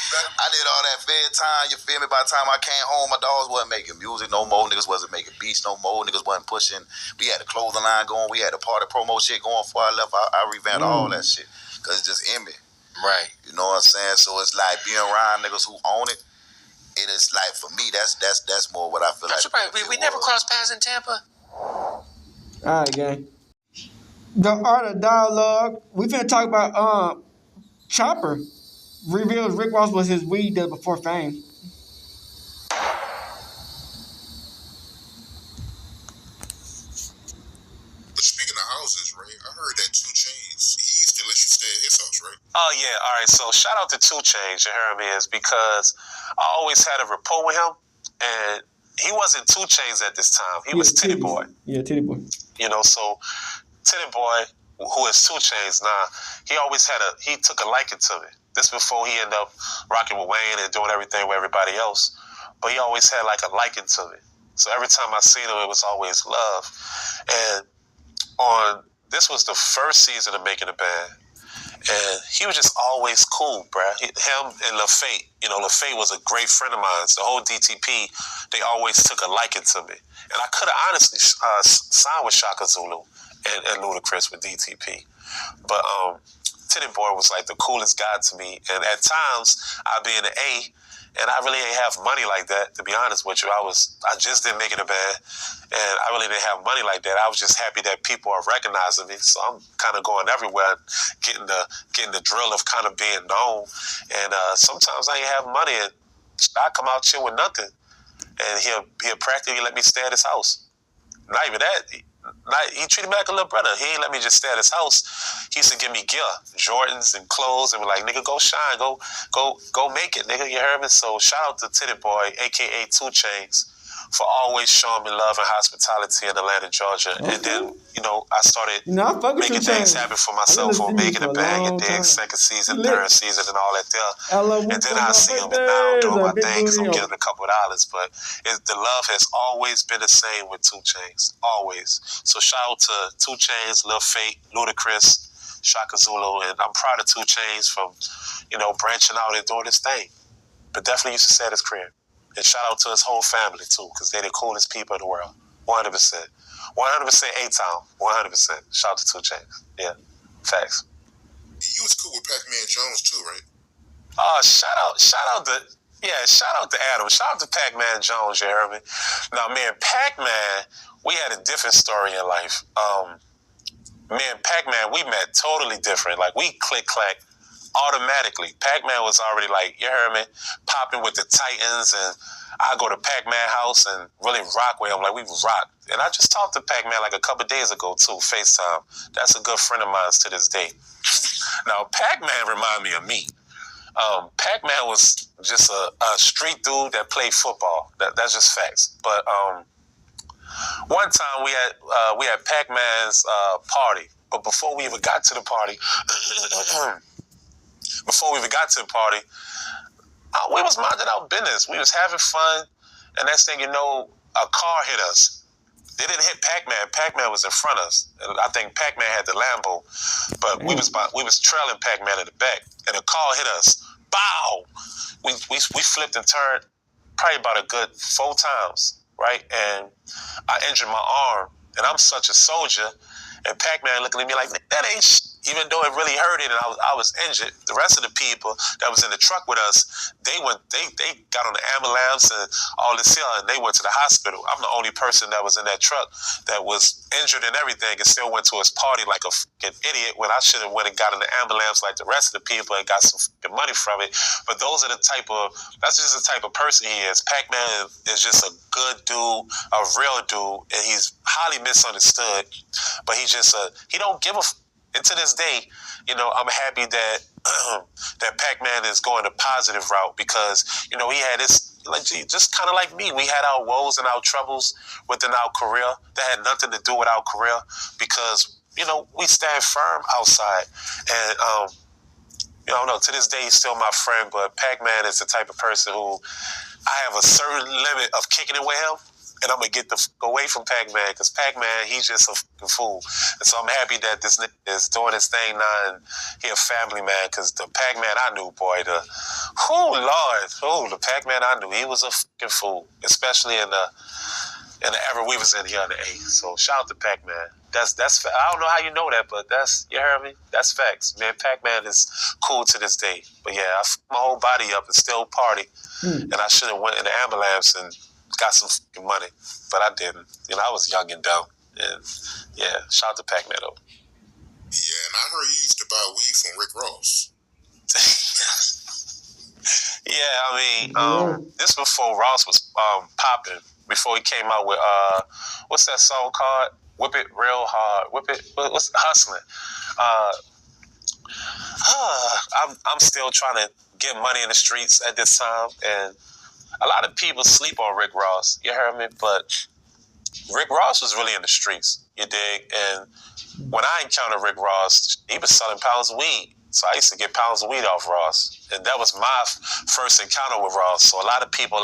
I did all that fair time. You feel me? By the time I came home, my dogs wasn't making music no more. Niggas wasn't making beats no more. Niggas wasn't pushing. We had the clothing line going. We had the party promo shit going. Before I left, I revamped all that shit because it's just in me. Right. You know what I'm saying? So it's like being around niggas who own it. It is like for me, that's more what I feel like. We never crossed paths in Tampa. All right, gang. The art of dialogue. We finna talk about Chopper reveals Rick Ross was his weed dealer before fame. But speaking of houses, right? I heard that 2 Chainz, he used to let you stay at his house, right? Oh, yeah. All right. So shout out to 2 Chainz, you hear me, is because I always had a rapport with him. And he wasn't 2 Chainz at this time. He was Titty Boy. Yeah, Titty Boy. You know, so Titty Boy, who is 2 Chainz now, he took a liking to me. This before he ended up rocking with Wayne and doing everything with everybody else. But he always had like a liking to me. So every time I seen him, it was always love. And this was the first season of Making a Band. And he was just always cool, bruh. Him and LaFate, LaFate was a great friend of mine. The whole DTP, they always took a liking to me. And I could have honestly signed with Shaka Zulu and Ludacris with DTP. But Titty Boy was like the coolest guy to me. And at times, I'd be in the A, and I really ain't have money like that, to be honest with you. I just didn't make it a band, and I really didn't have money like that. I was just happy that people are recognizing me. So I'm kind of going everywhere, getting the drill of kind of being known. And sometimes I ain't have money, and I come out here with nothing, and he'll practically let me stay at his house. Not even that. He treated me like a little brother. He ain't let me just stay at his house. He used to give me gear, Jordans and clothes, and be like, nigga, go shine, go make it, nigga, you heard me? So shout out to Titty Boy, a.k.a. 2 Chainz, for always showing me love and hospitality in Atlanta, Georgia. Okay. And then, I started making things happen for myself on Making It Bang, and dig second season, third season, and all that there. And then I see him now doing my thing because I'm getting a couple of dollars. But the love has always been the same with 2 Chainz, always. So shout out to 2 Chainz, Lil Fate, Ludacris, Shaka Zulu, and I'm proud of 2 Chainz from, branching out and doing his thing. But definitely used to stay at his crib. And shout out to his whole family, too, because they're the coolest people in the world. 100%. 100% A-Town. 100%. Shout out to 2 Chainz. Yeah. Facts. You was cool with Pac-Man Jones, too, right? Shout out to Adam. Shout out to Pac-Man Jones, you heard me? Now, me and Pac-Man, we had a different story in life. Me and Pac-Man, we met totally different. Like, we click-clack automatically. Pac-Man was already like, you heard me, popping with the Titans, and I go to Pac-Man house and really rock with him. Like, we rock. And I just talked to Pac-Man like a couple days ago, too, FaceTime. That's a good friend of mine to this day. Now, Pac-Man reminded me of me. Pac-Man was just a street dude that played football. That's just facts. But one time we had Pac-Man's party. But before we even got to the party, we was minding our business. We was having fun, and next thing you know, a car hit us. They didn't hit Pac-Man. Pac-Man was in front of us. And I think Pac-Man had the Lambo, but we was trailing Pac-Man in the back, and a car hit us. Bow! We flipped and turned probably about a good 4 times, right? And I injured my arm, and I'm such a soldier, and Pac-Man looking at me like, that ain't shit. Even though it really hurted and I was injured, the rest of the people that was in the truck with us, they got on the ambulance and all this here, and they went to the hospital. I'm the only person that was in that truck that was injured and everything, and still went to his party like a fucking idiot when I should have went and got in the ambulance like the rest of the people and got some fucking money from it. But that's just the type of person he is. Pac-Man is just a good dude, a real dude, and he's highly misunderstood. But he don't give a and to this day, I'm happy that that Pac-Man is going a positive route because, he had this, just kind of like me. We had our woes and our troubles within our career that had nothing to do with our career because, we stand firm outside. And, I don't know, to this day, he's still my friend, but Pac-Man is the type of person who I have a certain limit of kicking it with him. And I'm going to get the fuck away from Pac-Man because Pac-Man, he's just a fucking fool. And so I'm happy that this nigga is doing his thing now and he a family man because the Pac-Man I knew, boy, the Pac-Man I knew, he was a fucking fool, especially in the era we was in here in the A. So shout out to Pac-Man. That's I don't know how you know that, but you heard me? That's facts. Man, Pac-Man is cool to this day. But yeah, I fucked my whole body up and still party. And I should have went in the ambulance and got some fucking money, but I didn't. I was young and dumb. And yeah, shout out to Pac-Man though. Yeah, and I heard you used to buy weed from Rick Ross. Yeah, this before Ross was popping, before he came out with, what's that song called? Whip It Real Hard. What's Hustling? I'm still trying to get money in the streets at this time, and a lot of people sleep on Rick Ross, you heard me? But Rick Ross was really in the streets, you dig? And when I encountered Rick Ross, he was selling pounds of weed. So I used to get pounds of weed off Ross. And that was my first encounter with Ross. So a lot of people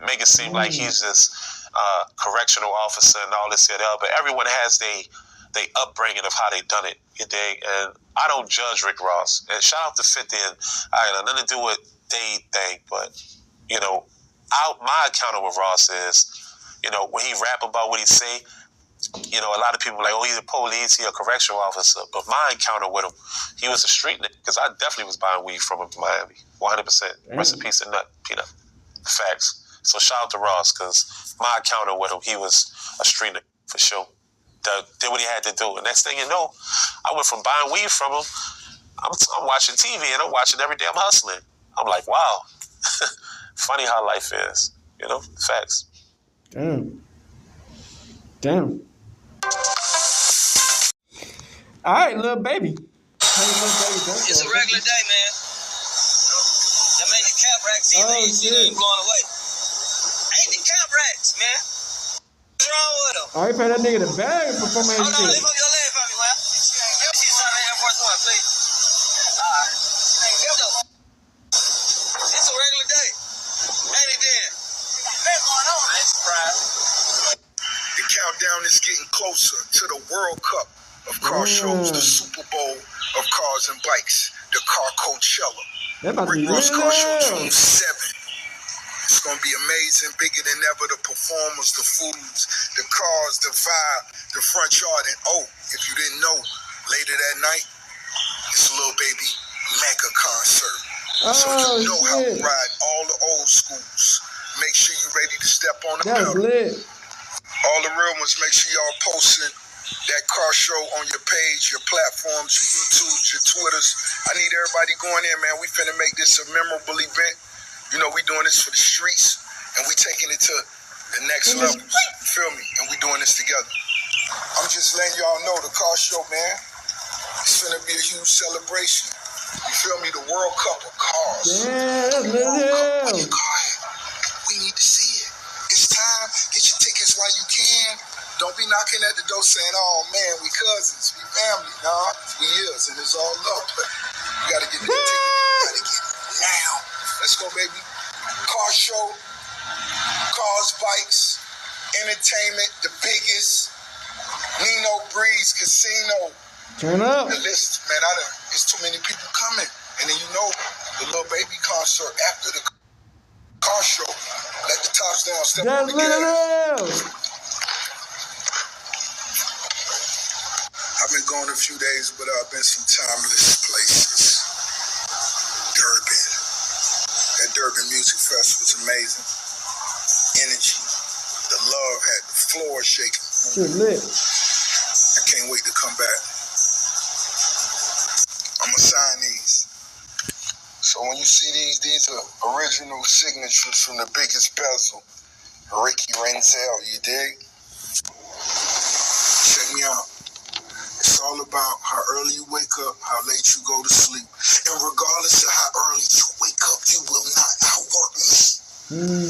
make it seem like he's just a correctional officer and all this and that. But everyone has their they upbringing of how they done it. You dig? And I don't judge Rick Ross. And shout out to 50. And I got nothing to do with they thing, but you know, my encounter with Ross is, you know, when he rap about what he say, you know, a lot of people are like, oh, he's a police, he's a correctional officer. But my encounter with him, he was a street nigga, because I definitely was buying weed from him in Miami, 100%. Rest in peace and nut, peanut. Facts. So shout out to Ross, because my encounter with him, he was a street nigga for sure. Did what he had to do. And next thing you know, I went from buying weed from him, I'm watching TV and I'm watching every day I'm hustling. I'm like, wow. Funny how life is, you know? Facts. Damn. All right, little baby. Hey, little baby. It's a regular day, man. That made the cap racks ain't blowing away. Ain't the cap racks, man. What's wrong with them? All right, pay that nigga the bag before my Hold on, shit. lift up your leg for me, man. Let me see something Air Force One, please. All right. It's a regular day. Ain't it then? I ain't surprised. The countdown is getting closer to the World Cup of car shows, the Super Bowl of cars and bikes, the Car Coachella. That about to be Rick Ross Car Show real. June 7. It's going to be amazing, bigger than ever. The performers, the foods, the cars, the vibe, the front yard. And oh, if you didn't know, later that night, it's a little baby mega concert. So you know how we ride all the old schools. Make sure you're ready to step on the That's pedal. lit. All the real ones, make sure y'all posting that car show on your page, your platforms, your YouTubes, your Twitters. I need everybody going in, man. We finna make this a memorable event. You know, we doing this for the streets, and we taking it to the next level. Feel me? And we doing this together. I'm just letting y'all know the car show, man. It's finna be a huge celebration. You feel me? The World Cup of cars. Yeah, that's lit World Cup. hell. Where your car at? We need to see it. It's time. Get your tickets while you can. Don't be knocking at the door saying, oh, man, we cousins, we family. Nah, we is, and it's all love. But you got to get the ticket. You got to get it now. Let's go, baby. Car show, cars, bikes, entertainment, the biggest. Nino Breeze Casino. Turn up. The list, man, it's too many people coming. And then you know, the little baby concert after the car show. Let the tops down, step on That's the lit gas. hell. I've been gone a few days, but I've been some timeless places. Durban. That Durban Music Fest was amazing. Energy. The love had the floor shaking. Shit lit. I can't wait to come back. I'm going to sign these. So when you see these are original signatures from the biggest bezel. Ricky Renzel, you dig? Check me out. It's all about how early you wake up, how late you go to sleep. And regardless of how early you wake up, you will not outwork me.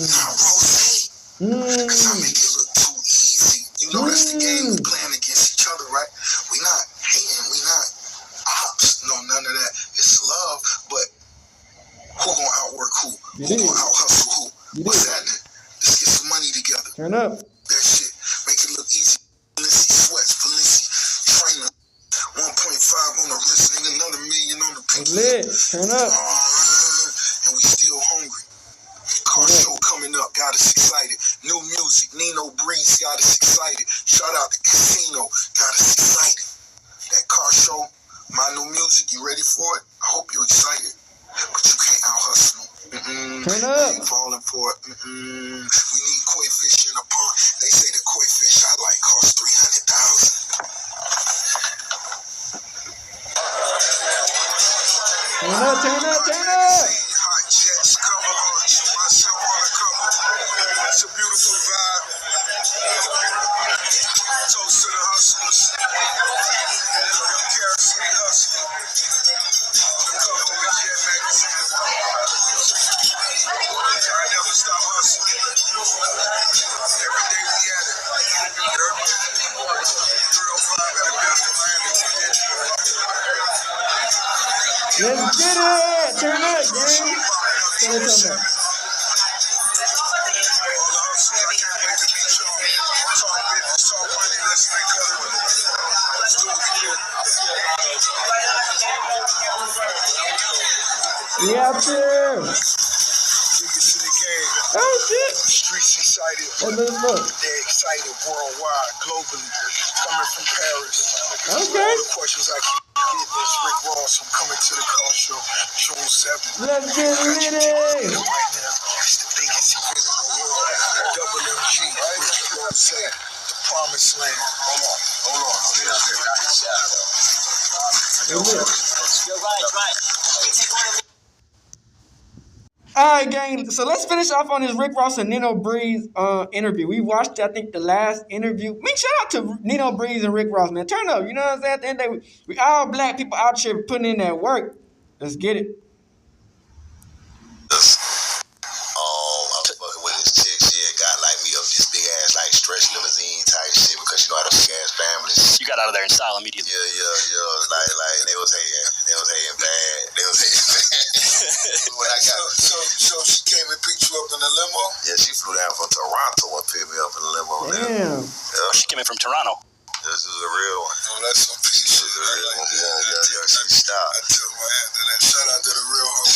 Not Rose. Because I make it look too easy. You know that's the game we playing against each other, right? We not hating, we not ops. No, none of that. It's love, but who gonna outwork who? Who gonna out-hustle who? What's happening? Let's get some money together. Turn up. That shit. Make it look easy. Valencia sweats, Valencia trainer. 1.5 on the wrist, and another million on the pinky. Lit. Turn up. And we still hungry. Car show coming up, got us excited. New music, Nino Breeze got us excited. Shout out to Casino, got us excited. That car show, my new music, you ready for it? I hope you're excited. But you can't out-hustle. Turn up. Ain't falling for it. We need koi fish in a pond. They say the koi fish I like cost $300,000. Turn up, turn up, turn up. Hot jets, cover launch, myself on the cover. It's a beautiful vibe. Toast to the hustlers. Young Carol City hustler. On the cover of Jet magazine. I never stop hustling. Every day we at it. You heard me? 305 at a building, Miami. Let's get it. Turn up, gang. Turn it up. All the hustlers, I can't wait to meet y'all. Talk business, talk money, let's make up. We out there. Biggest in the game. Oh shit. Streets excited. They're excited worldwide, globally. Coming from Paris. Okay. All the questions I keep getting is Rick Ross. I'm coming to the car show June 7th. Let's get Right it. now, it's the biggest event in the world. Double MG, Ricky Ross said, the promised land. Hold on. You're right. We take one of Alright, gang. So let's finish off on this Rick Ross and Nino Breeze interview. We watched, I think, the last interview. Shout out to Nino Breeze and Rick Ross, man. Turn up. You know what I'm saying? At the end of the day, we all black people out here putting in that work. Let's get it. I was fucking with this chick. She had got like me up this big ass like stretch limousine type shit because you know how those big ass families. You got out of there in style immediately. Yeah. Like they was hating bad. When I got So she came and picked you up in the limo? yeah, she flew down from Toronto and picked me up in the limo. Damn. Yeah, She came in from Toronto. this is a real one. Oh, that's some piece This of is a real one. shit. Yeah. She stopped. I tell my aunt that shout out to the real hoe.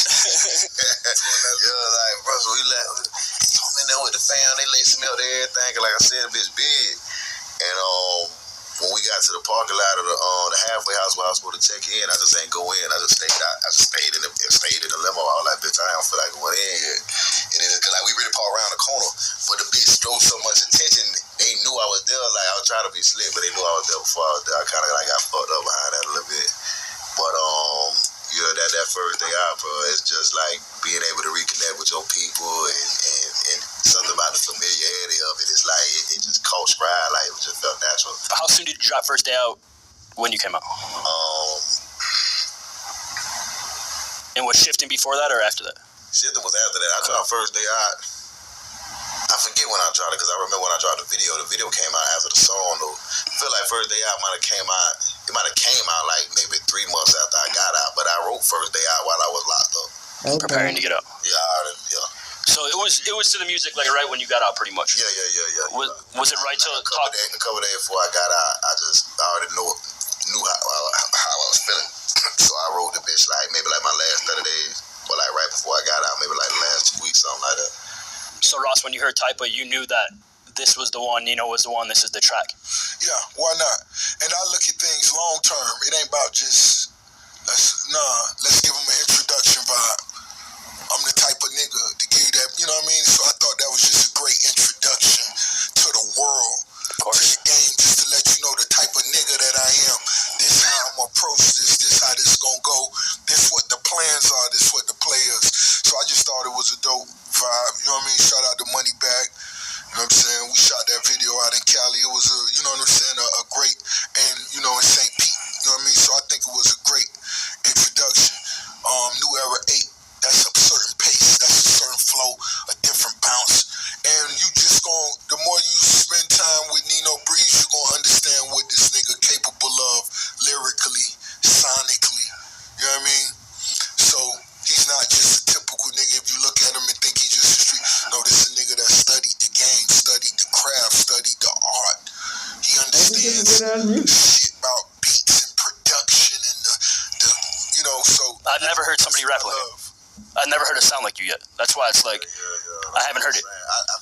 Yeah, like bro, so we like I'm in there with the fam. They laced me up to everything. Like I said, the bitch big. And when we got to the parking lot of the halfway house where I was supposed to check in, I just ain't go in. I just stayed in the limo. I was like, bitch, I don't feel like going in yet. And then it's like we really parked around the corner, but the bitch drove so much attention. They knew I was there. Like I was trying to be slick, but they knew I was there before I was there. I kind of like got fucked up behind that a little bit. But yeah, that first day out, bro, it's just like being able to reconnect with your people and something about the familiarity of it. It's like it just caught stride, like it just felt natural. How soon did you drop first day out when you came out? And was shifting before that or after that? Shifting was after that. I dropped first day out. I forget when I dropped it because I remember when I dropped the video. The video came out after the song though. I feel like first day out might have came out. It might have came out like maybe 3 months after I got out. But I wrote first day out while I was locked up. Preparing to get out. Yeah. So it was to the music like right when you got out, pretty much. Yeah. Was it right to a couple days before I got out? I already knew how I was feeling. So I wrote the bitch like maybe like my last 30 days, or like right before I got out, maybe like the last 2 weeks, something like that. So Ross, when you heard Typa, you knew that this was the one, Nino was the one, this is the track. Yeah, why not? And I look at things long term. It ain't about just let's give them an introduction vibe. I'm the type of nigga to give you that, you know what I mean? So I thought that was just a great introduction to the world, to the game, just to let you know the type of nigga that I am. This how I'm approach this how this gonna go. This what the plans are, this what the players. So I just thought it was a dope vibe, you know what I mean? Shout out to Moneybag. You know what I'm saying? We shot that video out in Cali. It was you know what I'm saying, a great, and you know, in St. Pete. You know what I mean? So I think it was a great introduction. New Era 8, that's a certain pace, that's a certain flow, a different bounce. And you just the more you spend time with Nino Breeze, you're gonna understand what this nigga capable of lyrically, sonically. You know what I mean? So he's not just a typical nigga. If you look at him and think he's just a street, no, this is a nigga that studied the game, studied the craft, studied the art. He understands shit about beats and production and the you know, so I've never heard somebody rap like him. I've never heard a sound like you yet. That's why it's like I haven't heard it.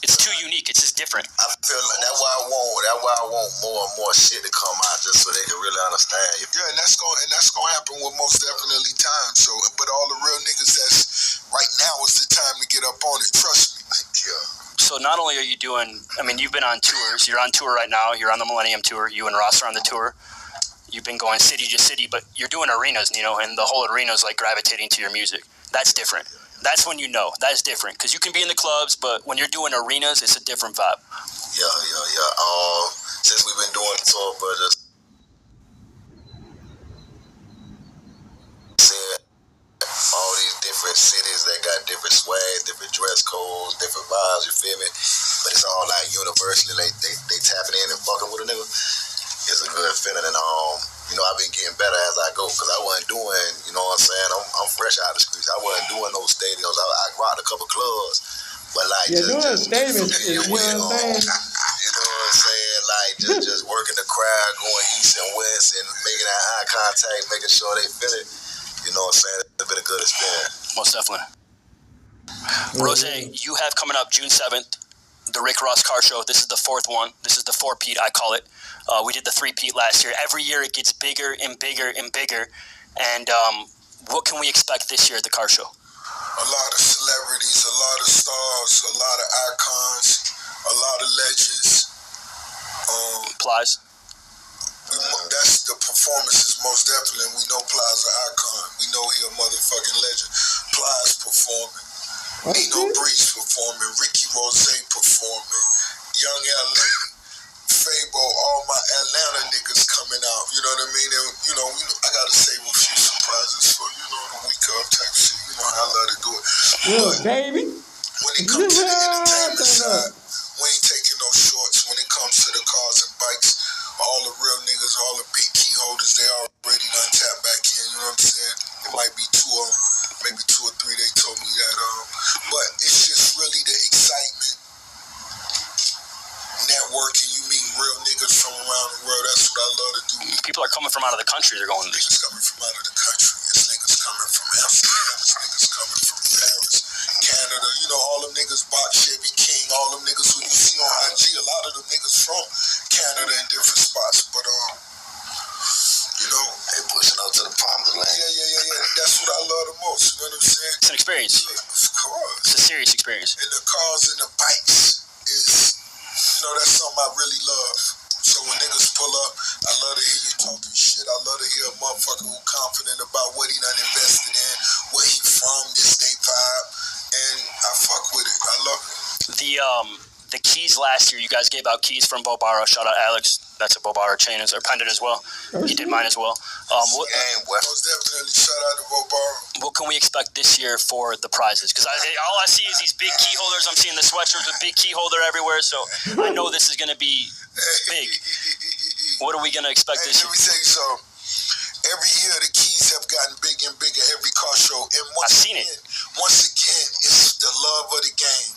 It's too unique. It's just different. I feel like that's why I want more and more shit to come out just so they can really understand. Yeah, and that's gonna happen with most definitely time. So, but all the real niggas that's right now is the time to get up on it. Trust me. Yeah. So not only are you doing, I mean, you've been on tours. You're on tour right now. You're on the Millennium Tour. You and Ross are on the tour. You've been going city to city, but you're doing arenas, you know, and the whole arena is like gravitating to your music. That's different. That's when you know. That's different. Because you can be in the clubs, but when you're doing arenas, it's a different vibe. Yeah. Since we've been doing the tour, but just seeing all these different cities that got different swag, different dress codes, different vibes, you feel me? But it's all like universally, they tapping in and fucking with a nigga. It's a good feeling, and you know, I've been getting better as I go, because I wasn't doing, you know what I'm saying, I'm fresh out of the streets. I wasn't doing those stadiums. I rocked a couple clubs, but like just you know what I'm saying? You know what I'm saying? Like just working the crowd, going east and west, and making that eye contact, making sure they feel it. You know what I'm saying? It's been a good experience. Most definitely. Rose, you have coming up June 7th, the Rick Ross Car Show. This is the 4th one. This is the 4-peat, I call it. We did the 3-peat last year. Every year it gets bigger and bigger and bigger. And what can we expect this year at the car show? A lot of celebrities, a lot of stars, a lot of icons, a lot of legends. Plies? That's the performances, most definitely. We know Plies an icon. We know he a motherfucking legend. Plies performing. Nino Breeze performing. Ricky Rose performing. Young LA. Fabo, all my Atlanta niggas coming out. You know what I mean? And, you know, I gotta save a few surprises for, you know, the week of type shit. You know how I love to do it. Look, But baby. when it comes to the entertainment side, we ain't taking no shorts. When it comes to the cars and bikes, all the real niggas, all the big key holders, they already done tapped back in. You know what I'm saying? It might be 2 of them, maybe 2 or 3. They told me that. But it's just really the excitement, networking. You meet real niggas from around the world. That's what I love to do. People are coming from out of the country. They're going to this. Niggas coming from out of the country. It's niggas coming from Amsterdam. It's niggas coming from Paris, Canada. You know, all them niggas, Bach, Chevy King, all them niggas who you see on IG. A lot of them niggas from Canada in different spots. But, you know, They pushing out to the promised land. yeah. That's what I love the most. You know what I'm saying? It's an experience. Yeah, of course. It's a serious experience. And the cars and the bikes is, you know, that's something I really love. So when niggas pull up, I love to hear you talking shit. I love to hear a motherfucker who confident about what he done invested in, where he from, this day vibe, and I fuck with it. I love it. The keys last year, you guys gave out keys from Bobara. Shout out Alex. That's a Bobara chain, or pendant as well. He did mine as well. Most definitely shout out to Bobara. What can we expect this year for the prizes? Because all I see is these big key holders. I'm seeing the sweatshirts with big key holder everywhere. So I know this is going to be big. What are we going to expect this year? Let me tell you something. Every year the keys have gotten bigger and bigger every car show. And I've seen it. Once again, it's the love of the game.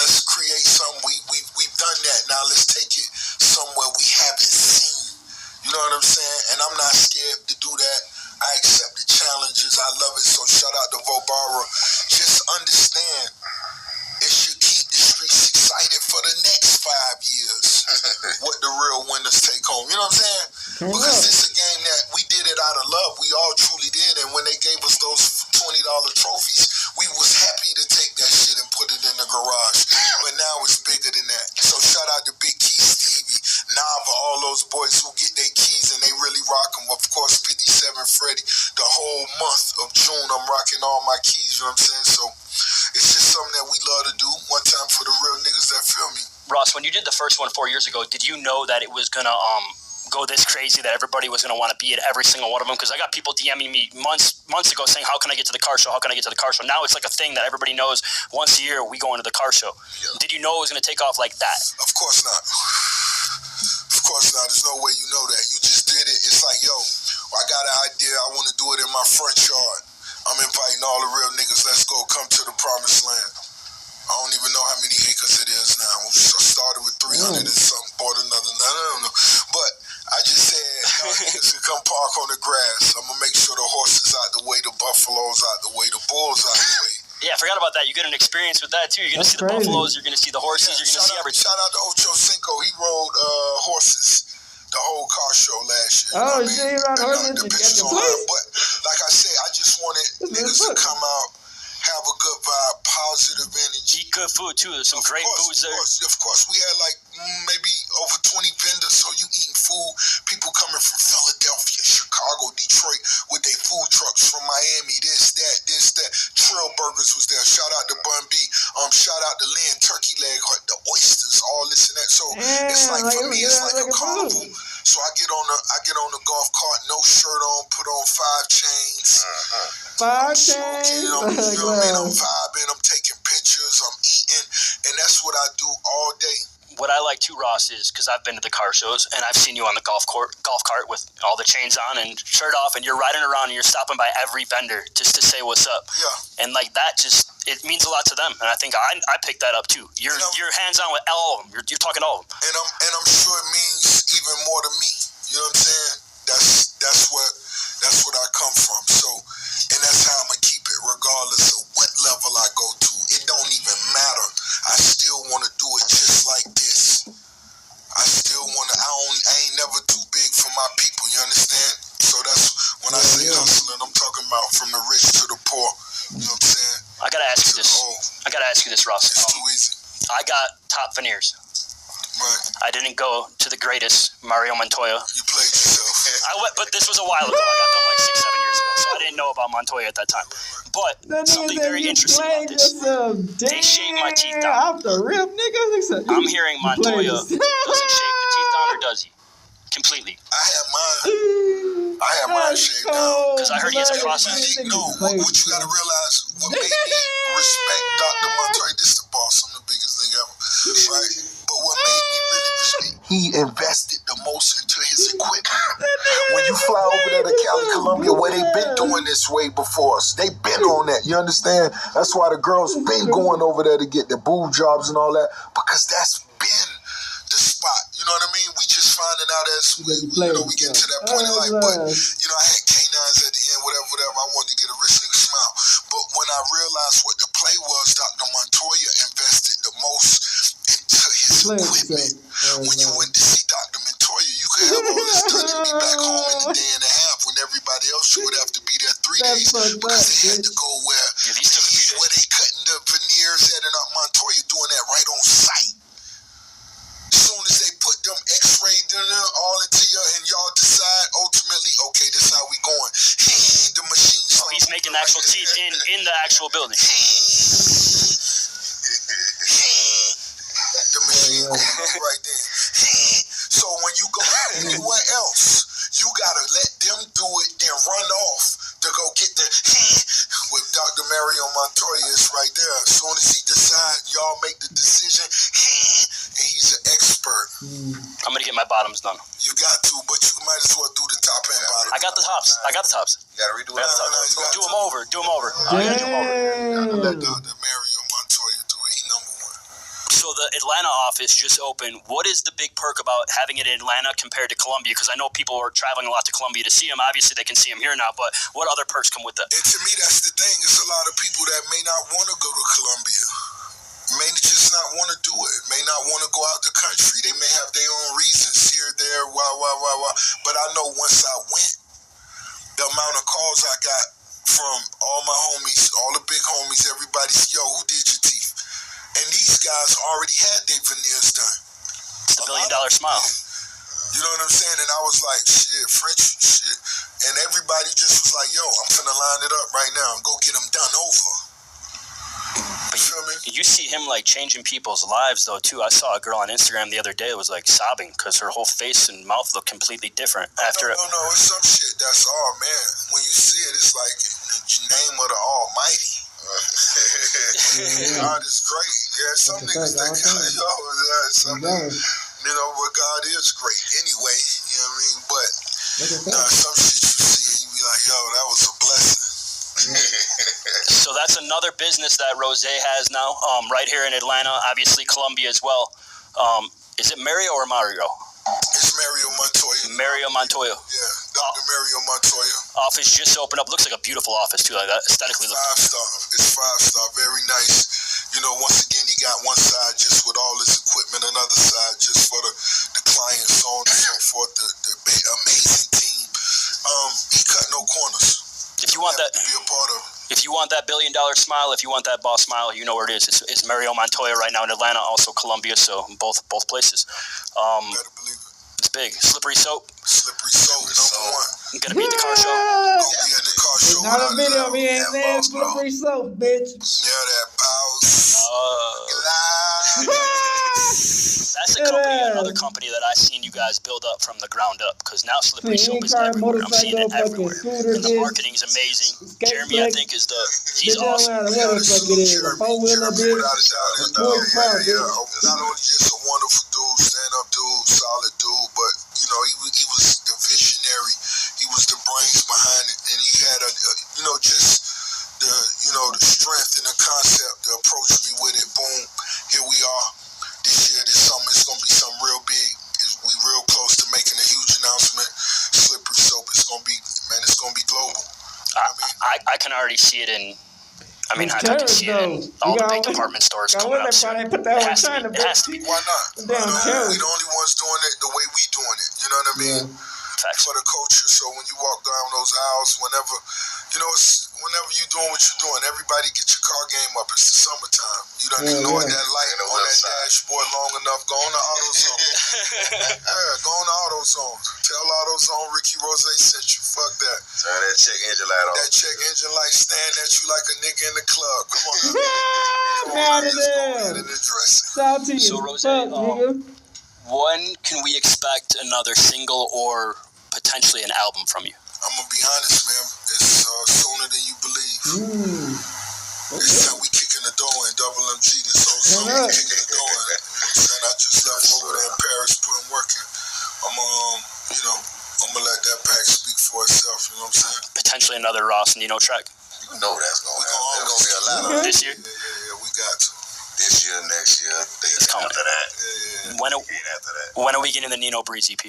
Let's create something. We've done that. Now let's take it somewhere we haven't seen. You know what I'm saying? And I'm not scared to do that. I accept the challenges. I love it. So shout out to Vobara. Just understand, it should keep the streets excited for the next 5 years. What the real winners take home. You know what I'm saying? Because this is a game that we did it out of love. We all truly did. And when they gave us those $20 trophies, we was happy to take that shit and put it in the garage. But now it's bigger than that. So shout out to Big Key Stevie, Nava, all those boys who get their keys and they really rock them. Of course, 57 Freddie. The whole month of June, I'm rocking all my keys. You know what I'm saying? So it's just something that we love to do. One time for the real niggas that feel me. Ross, when you did the first one 4 years ago, did you know that it was going to go this crazy, that everybody was going to want to be at every single one of them? Because I got people DMing me months ago saying, how can I get to the car show? How can I get to the car show? Now it's like a thing that everybody knows. Once a year, we go into the car show. Yeah. Did you know it was going to take off like that? Of course not. Of course not. There's no way you know that. You just did it. It's like, yo, I got an idea. I want to do it in my front yard. I'm inviting all the real niggas. Let's go. Come to the promised land. I don't even know how many acres it is now. I started with 300 and something, bought another. I don't know. But I just said, y'all niggas can come park on the grass. I'm going to make sure the horses out the way, the buffaloes out the way, the bulls out the way. Yeah, I forgot about that. You get an experience with that, too. You're going to see the buffaloes. You're going to see the horses. You're going to see everything. Shout out to Ocho Cinco. He rode horses the whole car show last year. Oh, shit, he rode horses at the place? But like I said, I just wanted niggas to come out, have a good vibe, positive energy. Eat good food, too. There's some great foods there. Of course. We had like maybe over 20 vendors, so you eating food. People coming from Philadelphia, Chicago, Detroit with their food trucks from Miami, this, that. Trill Burgers was there. Shout out to Bun B. Shout out to Lynn Turkey Leg, the oysters, all this and that. So it's like, for me, it's like a carnival. So I get on the golf cart, no shirt on, put on 5 chains. 5 chains? You know what I mean? I'm vibing, I'm taking pictures, I'm eating, and that's what I do all day. What I like too, Ross, is because I've been to the car shows and I've seen you on the golf cart with all the chains on and shirt off, and you're riding around and you're stopping by every vendor just to say what's up. Yeah. And like that, it means a lot to them. And I think I picked that up too. You're hands on with all of them. You're talking to all of them. And I'm sure it means even more to me. You know what I'm saying? That's what I come from. So my people, you understand? So that's when I say hustling, I'm talking about from the rich to the poor. You know what I'm saying? I gotta ask you this. I gotta ask you this, Ross. It's too easy. I got top veneers. Right. I didn't go to the greatest, Mario Montoya. You played yourself. I went, but this was a while ago. I got them like 6-7 years ago, so I didn't know about Montoya at that time. But something very interesting about this. They shaved my teeth down. Off the rip, nigga. I'm hearing Montoya doesn't shave the teeth down, or does he? Completely. I had mine shaved down. Because I heard he has a process. No, what you gotta realize, what made me respect Dr. Montoya, this is the boss, I'm the biggest thing ever, right? But what made me really respect, he invested the most into his equipment. When you fly over there to Cali, Colombia, where they been doing this way before us, they been on that, you understand? That's why the girls been going over there to get their boob jobs and all that, because that's been the spot, you know what I mean? We just finding out as we get to that point in life, but I had canines at the end, whatever. I wanted to get a rich nigga smile, but when I realized what the play was, Dr. Montoya invested the most into his equipment. When you went to see Dr. Montoya, you could have all this done and be back home in a day and a half, when everybody else would have to be there 3 days, because they had to go where they cutting the veneers at, and Montoya doing that right on site. As soon as they put them x-rays all into you and y'all decide ultimately, okay, this is how we going. The machine. Oh, he's making actual teeth in the actual building. The machine going up right there. So when you go anywhere else, you gotta let them do it, then run off to go get the with Dr. Mario Montoya is right there. As soon as he decide, y'all make the decision, and he's an expert. I'm gonna get my bottoms done. You got to, but you might as well do the top and bottom. I got the tops. You gotta redo it. Do them over. Do them over. Let Dr. Mario Montoya do it. He number one. So the Atlanta office just opened. What is the big perk about having it in Atlanta compared to Columbia? Because I know people are traveling a lot to Columbia to see him. Obviously, they can see him here now, but what other perks come with that? And to me, that's the thing. It's a lot of people that may not want to go to Columbia, may just not want to do it, may not want to go out the country. They may have their own reasons here, there, why. But I know once I went, the amount of calls I got from all my homies, all the big homies, everybody's, yo, who did your teeth? And these guys already had their veneers done. It's the $1 billion smile. You know what I'm saying? And I was like, French shit. And everybody just was like, yo, I'm finna line it up right now and go get them done over. But you see him like changing people's lives though too. I saw a girl on Instagram the other day that was like sobbing because her whole face and mouth looked completely different after. No, it's some shit that's man. When you see it, it's like the name of the Almighty. God is great. Yeah, some niggas think, some niggas, but God is great anyway. You know what I mean? But some shit you see and you be like, yo, that was a blessing. So that's another business that Rose has now, right here in Atlanta. Obviously, Columbia as well. Is it Mario or Mario? It's Mario Montoya. Mario Montoya. Yeah, Dr. Mario Montoya. Office just opened up. Looks like a beautiful office too. Like that aesthetically looks. 5-star. It's 5-star. Very nice. Once again, he got one side just with all his equipment, another side just for the clients, so on and so forth. The amazing team. He cut no corners. If you want that, to be a part of. If you want that $1 billion smile, if you want that boss smile, you know where it is. It's Mario Montoya right now in Atlanta, also Columbia, so both places. Better believe it. It's big. Slippery Soap. Slippery Soap, number one. Gonna be at the car show. Gonna be at the car show. Not a video, me ain't saying Slippery Soap, bitch. Yeah, that bounce. That's a company, another company that I've seen you guys build up from the ground up. Because now Slippery Soap is everywhere. I'm seeing it everywhere. And the marketing's amazing. Jeremy, I think, he's awesome. Not only just a wonderful dude, stand-up dude, solid dude, but he was the visionary. He was the brains behind it, and he had just the strength and the concept to approach me with it. Boom, here we are. This year, this summer, it's gonna be something real big. We real close to making a huge announcement. Slippery Soap, it's gonna be global. I can already see it in. I can see it in all the big department stores coming up soon. It has to be. Why not? We're the only ones doing it the way we doing it. You know what I mean? Facts. for the culture. So when you walk down those aisles, whenever you doing what you're doing, everybody get your car game up. It's the summertime. You done ignored that light on that dashboard long enough. Go on to AutoZone. Go on to AutoZone. Tell AutoZone Ricky Rose sent you. Fuck that. Turn that check engine light on. That check engine light staring at you like a nigga in the club. Come on. Mad as Let's go hell. ahead and address it. Salty So, as Rose, fuck, nigga. when can we expect another single or potentially an album from you? I'm gonna be honest, man. It's sooner than you believe. It's time we kicking the door in Double MG. This whole summer we kicking the door in. I just left over there in Paris, putting work in. I'm gonna let that pack speak for itself. You know what I'm saying? Potentially another Ross Nino track You know that's going to happen. There's going to be a lot of this year. Yeah, we got to. this year, next year, the year It's coming. after that. Yeah. When are, After that. when are we getting the Nino Breeze EP?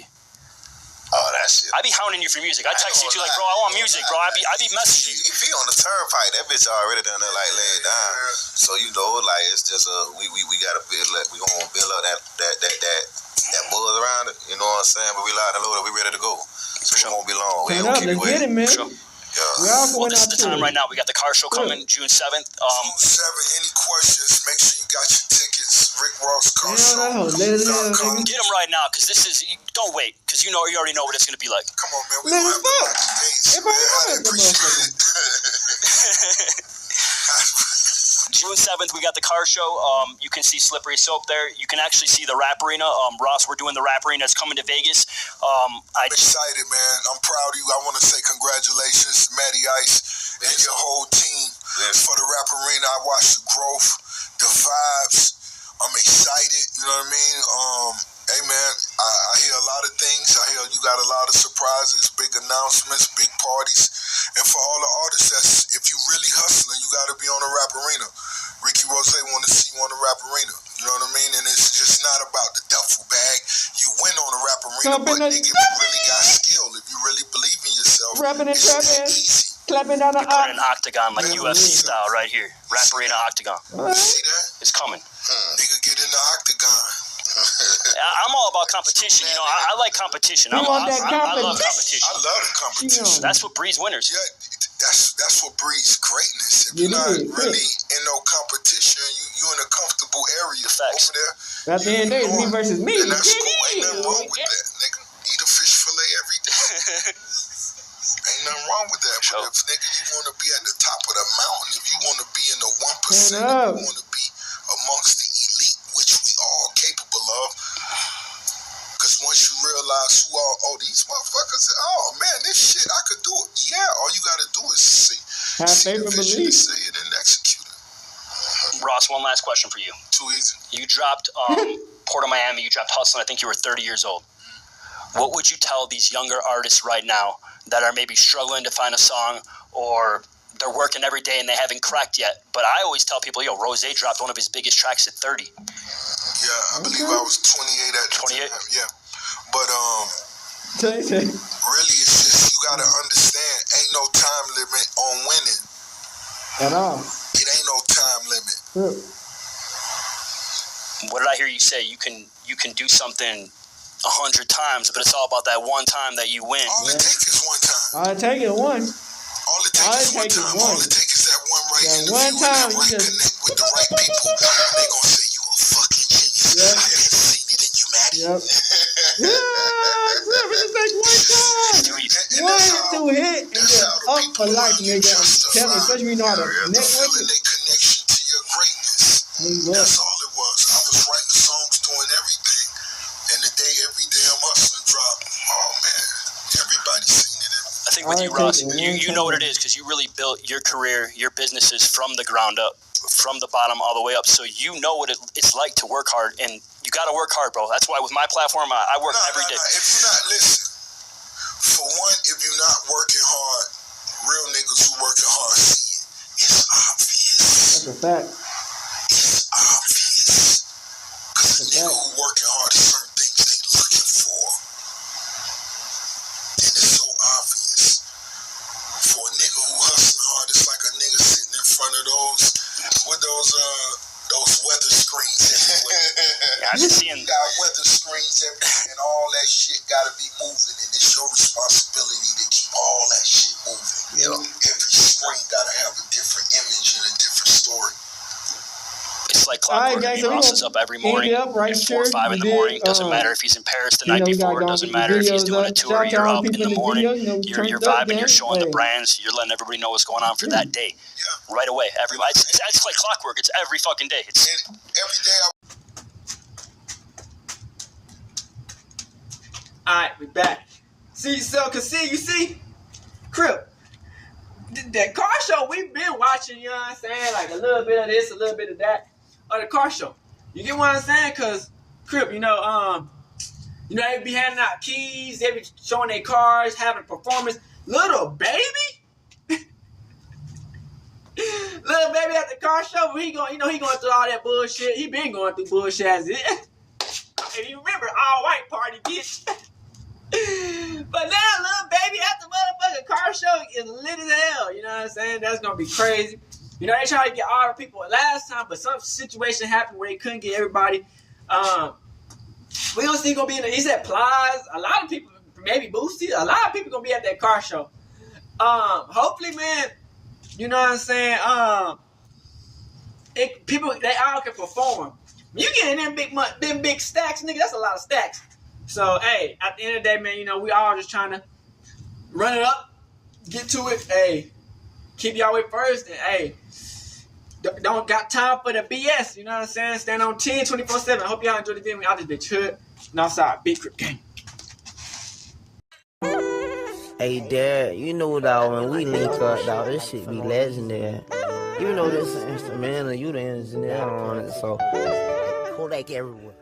Oh, that shit. I be hounding you for music. I text you like, bro, I want music, bro. I be messaging you. If he on the turnpike, that bitch already done there like laid down. So it's just we gotta build up. We gonna build up that buzz around it. You know what I'm saying? But we loud and loaded. We ready to go. So it won't be long. We Turn gonna up, keep you let's get it, waiting. man. Sure. Yeah. We all Well, going this is out the to time it. right now. We got the car show coming June 7th. June 7th. Any questions? Make sure you got your tickets. Rick Ross Car Yeah, Show. that hoe lit as hell, .com. nigga. Get them right now, because this is. Don't wait, because you already know what it's gonna be like. Come on, man. We Man, gonna have to fuck. lock the gates, Everybody man. know I that appreciate it. June 7th, we got the car show. You can see Slippery Soap there. You can actually see the Rap Arena. Ross, we're doing the Rap Arena. It's coming to Vegas. I'm excited, man. I'm proud of you. I want to say congratulations, Matty Ice, and your whole team for the Rap Arena. I watched the growth, the vibes. I'm excited. You know what I mean? Hey, man, I hear a lot of things. I hear you got a lot of surprises, big announcements, big parties. And for all the artists, if you really hustling, you got to be on the Rap Arena. Ricky Rose want to see you on the Rap Arena. You know what I mean? And it's just not about the duffel bag. You win on the Rap Arena, but nigga, if you really got skill, if you really believe in yourself, Rapping and it's that trapping, easy. clapping down the put it in op. octagon like UFC style right here. Rap Arena octagon. See that? It's coming. Nigga, get in the octagon. I'm all about competition. You know, I like competition. You I want that love competition? I competition. love the competition. That's what breeds winners. Yeah, that's what breeds greatness. If You you're not need it. really in no competition, you in a comfortable area Facts. over there. At the end of the day, it's me versus me. And that's cool. Ain't nothing wrong with Yeah. that, nigga. Eat a fish fillet every day. Ain't nothing wrong with that. Sure. But if nigga, you want to be at the top of the mountain, if you want to be in the 1%, Turn if up. you want to be amongst the elite, which we all capable of. Because once you realize these motherfuckers, oh man, this shit, I could do it. Yeah, all you got to do is see Have faith the and vision, believe. see it, and execute it. Ross, one last question for you. Too easy. You dropped Port of Miami. You dropped Hustlin'. I think you were 30 years old. What would you tell these younger artists right now that are maybe struggling to find a song, or they're working every day and they haven't cracked yet? But I always tell people, Rose dropped one of his biggest tracks at 30. Yeah, I believe I was 28 at the 28? time. Yeah. But Say. really, it's just you gotta understand, ain't no time limit on winning. At all. It ain't no time limit. Yeah. What did I hear you say? You can do something 100 times, but it's all about that one time that you win. All it takes is one time. I'll take it one. All it takes is one time. All it takes is that one right That interview one and time that you right just- connect with the right people. They gonna say you a fucking genius. Yep. I done seen it in you, Matty. Yep. Yeah, it's like one time. Too easy. And One that's how- to hit and that's then how the up people for life, around you nigga. I'm justify telling you, especially when you know how to the network feeling it. they connection to your greatness. Nigga, That's all it was. I was writing songs, doing everything. And the day every damn hustling dropped, oh man, everybody seen it. I think with you, I'll Ross, take it you one know what time. it is because you really built your career, your businesses from the ground up, from the bottom all the way up. So you know what it's like to work hard, and you got to work hard, bro. That's why with my platform, I work every day. If you're not, listen, for one, if you're not working hard, real niggas who working hard see it. It's obvious. That's a fact. It's obvious. Because a nigga who working hard, certain things they looking for. And it's so obvious. For a nigga who hustling hard, it's like a nigga sitting in front of those weather screens everywhere. Yeah, I've been seeing. Got weather screens everywhere and all all that shit gotta be moving, and it's your responsibility to keep all that shit moving. You know, every screen gotta have a different image and a different story. It's like clockwork. Alright, guys, I mean, Ross is up every morning at 4 or 5 in the morning. Doesn't matter if he's in Paris the night before. Doesn't matter if he's doing a tour. You're up in the morning. You're vibing. You're showing the brands. You're letting everybody know what's going on for that day. Right away. It's like clockwork. It's every fucking day. It's every day. Alright, we back. See, you see, Crip, that car show we've been watching, you know what I'm saying? Like a little bit of this, a little bit of that. Or the car show. You get what I'm saying? Cause Crip, they be handing out keys, they be showing their cars, having performance. Little baby at the car show, he going through all that bullshit. He been going through bullshit as it. If you remember, all white party, bitch. But now, little baby at the motherfucking car show is lit as hell. You know what I'm saying? That's gonna be crazy. They tried to get all the people last time, but some situation happened where they couldn't get everybody. We don't see gonna be he said Plies. A lot of people, maybe Boosty. A lot of people gonna be at that car show. Hopefully, man. You know what I'm saying? They all can perform. You getting them big stacks, nigga. That's a lot of stacks. So, hey, at the end of the day, man, we all just trying to run it up, get to it. Hey, keep y'all way first, and hey, don't got time for the BS. You know what I'm saying? Stand on 10, 24/7. I hope y'all enjoyed the video. We out this bitch hood. Northside, Big Crip Gang. Hey, Dad, you know, dog, when we link up, dog, this shit be legendary. You know this instrumental, you the engineer on it, so Kodak everywhere.